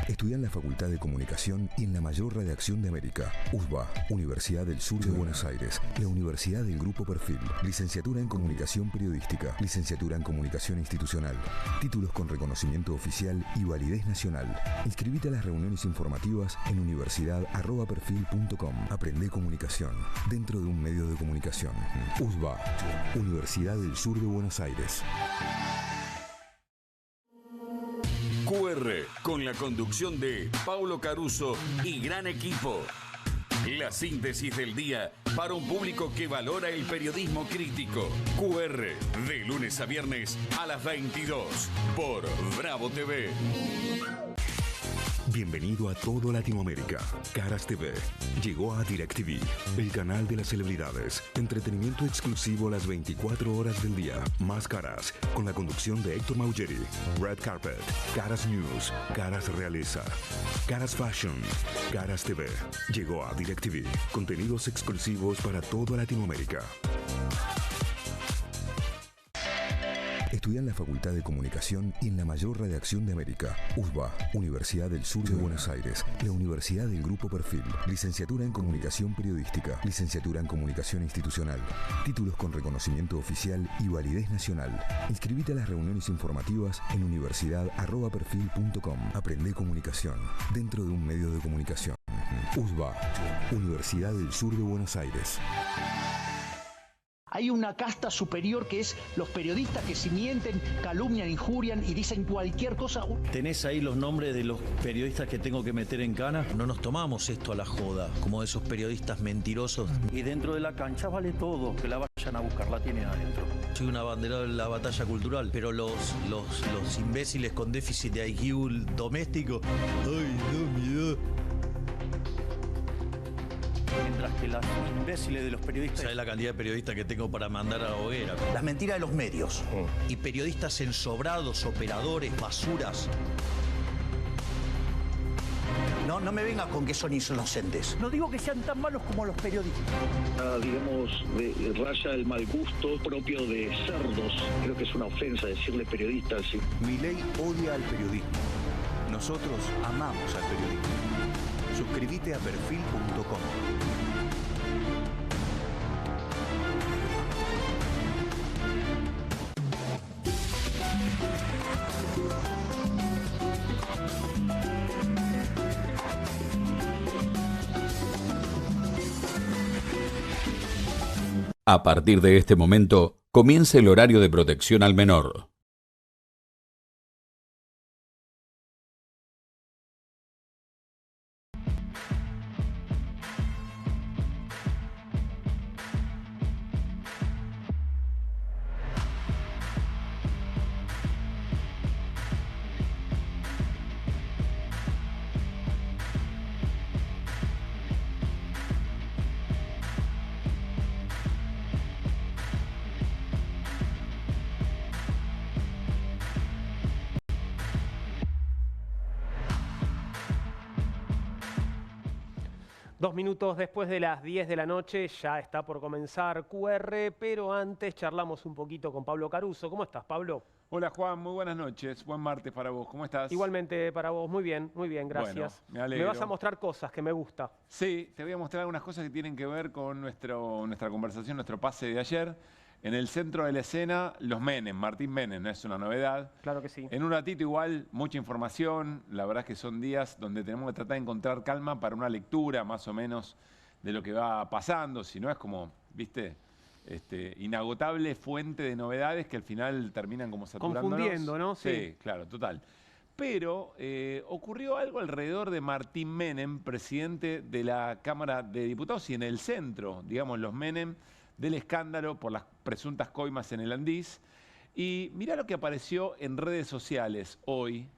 Estudia en la Facultad de Comunicación y en la mayor redacción de América. USBA, Universidad del Sur de Buenos Aires. La Universidad del Grupo Perfil. Licenciatura en Comunicación Periodística. Licenciatura en Comunicación Institucional. Títulos con reconocimiento oficial y validez nacional. Inscribite a las reuniones informativas en universidad@perfil.com. Aprende comunicación dentro de un medio de comunicación. USBA, Universidad del Sur de Buenos Aires. QR, con la conducción de Paulo Caruso y gran equipo. La síntesis del día para un público que valora el periodismo crítico. QR, de lunes a viernes a las 22 por Bravo TV. Bienvenido a todo Latinoamérica. Caras TV llegó a DirecTV, el canal de las celebridades. Entretenimiento exclusivo las 24 horas del día. Más Caras, con la conducción de Héctor Maugeri. Red Carpet, Caras News, Caras Realeza, Caras Fashion, Caras TV. Llegó a DirecTV. Contenidos exclusivos para toda Latinoamérica. Estudia en la Facultad de Comunicación y en la mayor redacción de América. USBA, Universidad del Sur de Buenos Aires. La Universidad del Grupo Perfil. Licenciatura en Comunicación Periodística. Licenciatura en Comunicación Institucional. Títulos con reconocimiento oficial y validez nacional. Inscribite a las reuniones informativas en universidad@perfil.com. Aprende comunicación dentro de un medio de comunicación. USBA, Universidad del Sur de Buenos Aires. Hay una casta superior que es los periodistas que si mienten, calumnian, injurian y dicen cualquier cosa. ¿Tenés ahí los nombres de los periodistas que tengo que meter en cana? No nos tomamos esto a la joda, como esos periodistas mentirosos. Y dentro de la cancha vale todo, que la vayan a buscar, la tienen adentro. Soy un abanderado de la batalla cultural, pero los imbéciles con déficit de IQ doméstico, ay, no, miedo. Mientras que las imbéciles de los periodistas... ¿Sabes la cantidad de periodistas que tengo para mandar a la hoguera? Las mentiras de los medios. Y periodistas ensobrados, operadores, basuras. No me venga con que son inocentes. No digo que sean tan malos como los periodistas. Digamos, raya el mal gusto propio de cerdos. Creo que es una ofensa decirle periodistas. ¿Sí? Milei odia al periodismo. Nosotros amamos al periodismo. Suscríbete a perfil.com. A partir de este momento, comienza el horario de protección al menor. Dos minutos después de las 10 de la noche, ya está por comenzar QR, pero antes charlamos un poquito con Pablo Caruso. ¿Cómo estás, Pablo? Hola, Juan, muy buenas noches. Buen martes para vos. ¿Cómo estás? Igualmente para vos. Muy bien, gracias. Bueno, me alegro. Me vas a mostrar cosas que me gusta. Sí, te voy a mostrar algunas cosas que tienen que ver con nuestra conversación, nuestro pase de ayer. En el centro de la escena, los Menem, Martín Menem, no es una novedad. Claro que sí. En un ratito igual, mucha información. La verdad es que son días donde tenemos que tratar de encontrar calma para una lectura más o menos de lo que va pasando. Si no es como, viste, inagotable fuente de novedades que al final terminan como saturándonos. Confundiendo, ¿no? Sí, claro, total. Pero ocurrió algo alrededor de Martín Menem, presidente de la Cámara de Diputados y en el centro, digamos, los Menem, del escándalo por las presuntas coimas en el Andís. Y mirá lo que apareció en redes sociales hoy.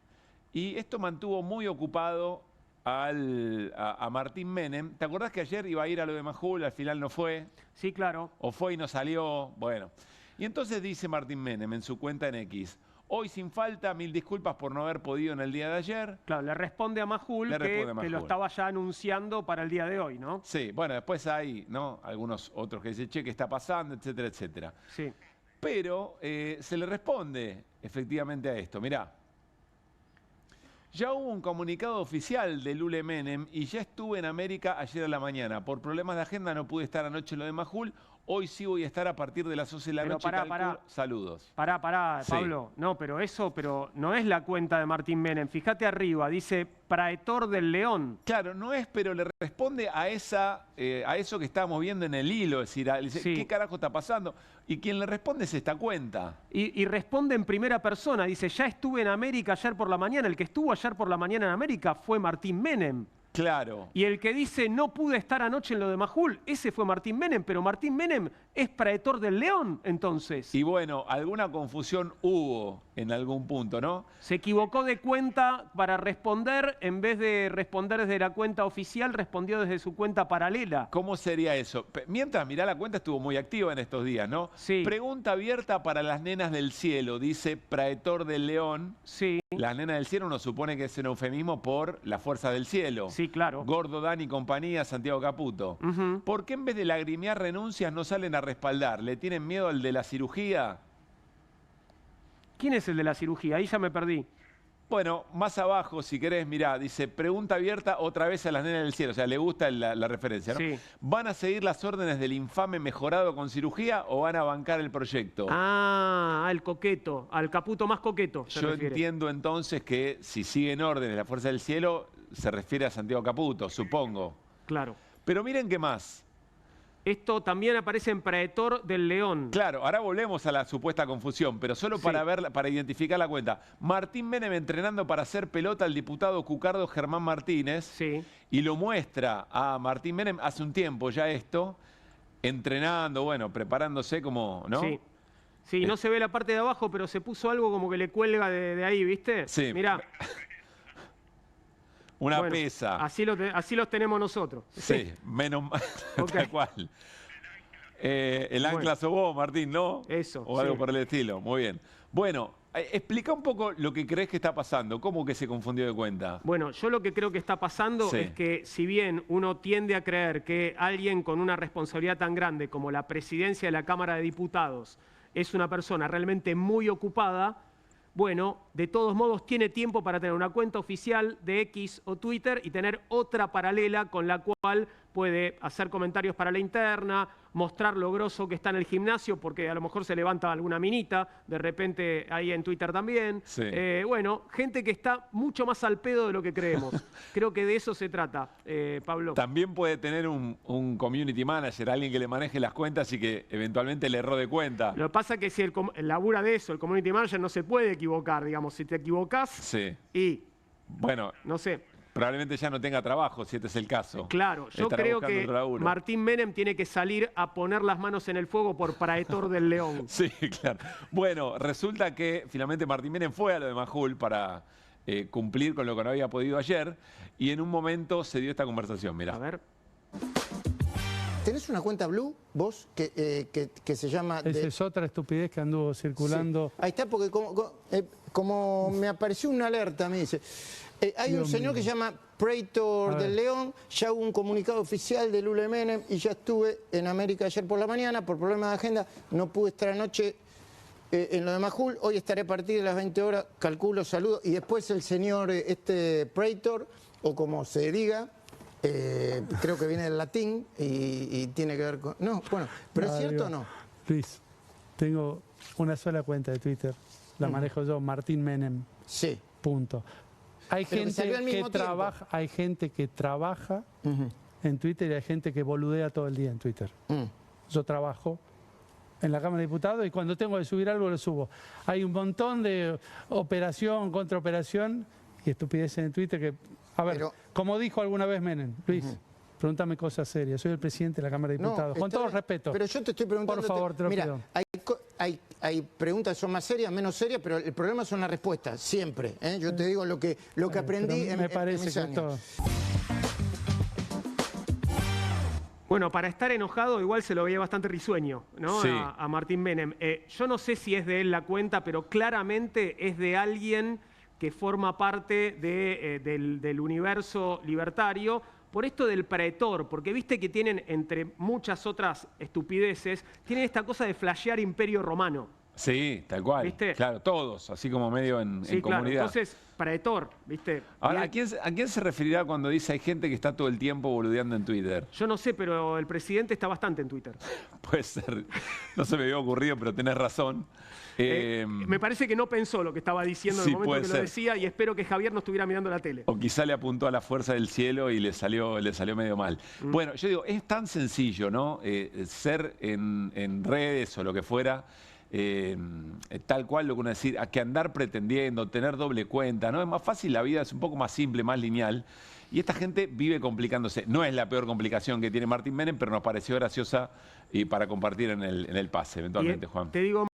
Y esto mantuvo muy ocupado a Martín Menem. ¿Te acordás que ayer iba a ir a lo de Majul, al final no fue? Sí, claro. O fue y no salió. Bueno. Y entonces dice Martín Menem en su cuenta en X: hoy sin falta, 1000 disculpas por no haber podido en el día de ayer. Claro, le responde a Majul que lo estaba ya anunciando para el día de hoy, ¿no? Sí, bueno, después hay, ¿no?, algunos otros que dicen, che, ¿qué está pasando?, etcétera, etcétera. Sí. Pero se le responde efectivamente a esto. Mirá, ya hubo un comunicado oficial de Lule Menem y ya estuve en América ayer a la mañana. Por problemas de agenda no pude estar anoche en lo de Majul. Hoy sí voy a estar a partir de las 11 de la noche. Pará. Saludos. Pará, Pablo. Sí. No, pero no es la cuenta de Martín Menem. Fíjate arriba, dice Praetor del León. Claro, no es, pero le responde a eso que estábamos viendo en el hilo. Es decir, dice, sí, ¿qué carajo está pasando? Y quien le responde es esta cuenta. Y responde en primera persona. Dice, ya estuve en América ayer por la mañana. El que estuvo ayer por la mañana en América fue Martín Menem. Claro. Y el que dice, no pude estar anoche en lo de Majul, ese fue Martín Menem, pero Martín Menem es Praetor del León, entonces. Y bueno, alguna confusión hubo en algún punto, ¿no? Se equivocó de cuenta para responder, en vez de responder desde la cuenta oficial, respondió desde su cuenta paralela. ¿Cómo sería eso? Mientras, mirá, la cuenta estuvo muy activa en estos días, ¿no? Sí. Pregunta abierta para las nenas del cielo, dice Praetor del León. Sí. Las nenas del cielo uno supone que es un eufemismo por la fuerza del cielo. Sí, claro. Gordo, Dani, compañía, Santiago Caputo. ¿Por qué en vez de lagrimear renuncias no salen a respaldar? ¿Le tienen miedo al de la cirugía? ¿Quién es el de la cirugía? Ahí ya me perdí. Bueno, más abajo, si querés, mirá, dice, pregunta abierta otra vez a las nenas del cielo. O sea, le gusta la referencia, ¿no? Sí. ¿Van a seguir las órdenes del infame mejorado con cirugía o van a bancar el proyecto? Ah, al coqueto, al Caputo más coqueto. Yo entiendo entonces que si siguen órdenes la fuerza del cielo, se refiere a Santiago Caputo, supongo. Claro. Pero miren qué más. Esto también aparece en Praetor del León. Claro, ahora volvemos a la supuesta confusión, pero solo para identificar la cuenta. Martín Menem entrenando para hacer pelota al diputado cucardo Germán Martínez. Sí. Y lo muestra a Martín Menem hace un tiempo ya esto, entrenando, bueno, preparándose como, ¿no? Sí. Sí, no se ve la parte de abajo, pero se puso algo como que le cuelga de ahí, ¿viste? Sí. Mirá. Una pesa. Así los tenemos nosotros. Sí, menos mal, tal cual. El ancla sos vos, Martín, ¿no? Eso. O algo por el estilo. Muy bien. Bueno, explica un poco lo que crees que está pasando. ¿Cómo que se confundió de cuenta? Bueno, yo lo que creo que está pasando es que si bien uno tiende a creer que alguien con una responsabilidad tan grande como la presidencia de la Cámara de Diputados es una persona realmente muy ocupada, bueno, de todos modos tiene tiempo para tener una cuenta oficial de X o Twitter y tener otra paralela con la cual puede hacer comentarios para la interna, mostrar lo grosso que está en el gimnasio, porque a lo mejor se levanta alguna minita, de repente ahí en Twitter también. Sí. Bueno, gente que está mucho más al pedo de lo que creemos. Creo que de eso se trata, Pablo. También puede tener un community manager, alguien que le maneje las cuentas y que eventualmente le erró de cuenta. Lo que pasa es que si el labura de eso, el community manager no se puede equivocar, digamos. Si te equivocás y... Bueno, no sé. Probablemente ya no tenga trabajo, si este es el caso. Claro, yo creo que Martín Menem tiene que salir a poner las manos en el fuego por Praetor del León. Sí, claro. Bueno, resulta que finalmente Martín Menem fue a lo de Majul para cumplir con lo que no había podido ayer y en un momento se dio esta conversación, mirá. A ver. ¿Tenés una cuenta Blue, vos, que se llama... Esa es otra estupidez que anduvo circulando. Sí. Ahí está, porque como me apareció una alerta, me dice... hay un señor que se llama Praetor del León, ya hubo un comunicado oficial de Lula y Menem y ya estuve en América ayer por la mañana, por problemas de agenda, no pude estar anoche en lo de Majul, hoy estaré a partir de las 20 horas, calculo, saludo, y después el señor Praetor, o como se diga, creo que viene del latín y tiene que ver con... No, bueno, pero ¿es cierto o no? Luis, tengo una sola cuenta de Twitter, la manejo yo, Martín Menem. Sí. Punto. Hay gente que trabaja en Twitter y hay gente que boludea todo el día en Twitter. Yo trabajo en la Cámara de Diputados y cuando tengo que subir algo lo subo. Hay un montón de operación, contraoperación y estupideces en Twitter que... A ver, como dijo alguna vez Menem, Luis, pregúntame cosas serias. Soy el presidente de la Cámara de Diputados. Con todo respeto. Pero yo te estoy preguntando... Por favor, te lo pido. Hay preguntas que son más serias, menos serias, pero el problema son las respuestas, siempre. Yo te digo lo que aprendí en mis años. Bueno, para estar enojado igual se lo veía bastante risueño, ¿no? Sí. A Martín Menem. Yo no sé si es de él la cuenta, pero claramente es de alguien que forma parte del universo libertario, por esto del Praetor, porque viste que tienen, entre muchas otras estupideces, tienen esta cosa de flashear Imperio Romano. Sí, tal cual. ¿Viste? Claro, todos, así como medio en Claro. comunidad. Entonces, Praetor, ¿viste? Ahora, ¿a quién se referirá cuando dice hay gente que está todo el tiempo boludeando en Twitter? Yo no sé, pero el presidente está bastante en Twitter. Puede ser. No se me había ocurrido, pero tenés razón. Me parece que no pensó lo que estaba diciendo en el momento que lo decía y espero que Javier no estuviera mirando la tele. O quizá le apuntó a la fuerza del cielo y le salió medio mal. Bueno, yo digo, es tan sencillo, ¿no? Ser en redes o lo que fuera, tal cual lo que uno decir, a que andar pretendiendo, tener doble cuenta, ¿no? Es más fácil, la vida es un poco más simple, más lineal. Y esta gente vive complicándose. No es la peor complicación que tiene Martín Menem, pero nos pareció graciosa y para compartir en el pase, eventualmente, Juan. Te digo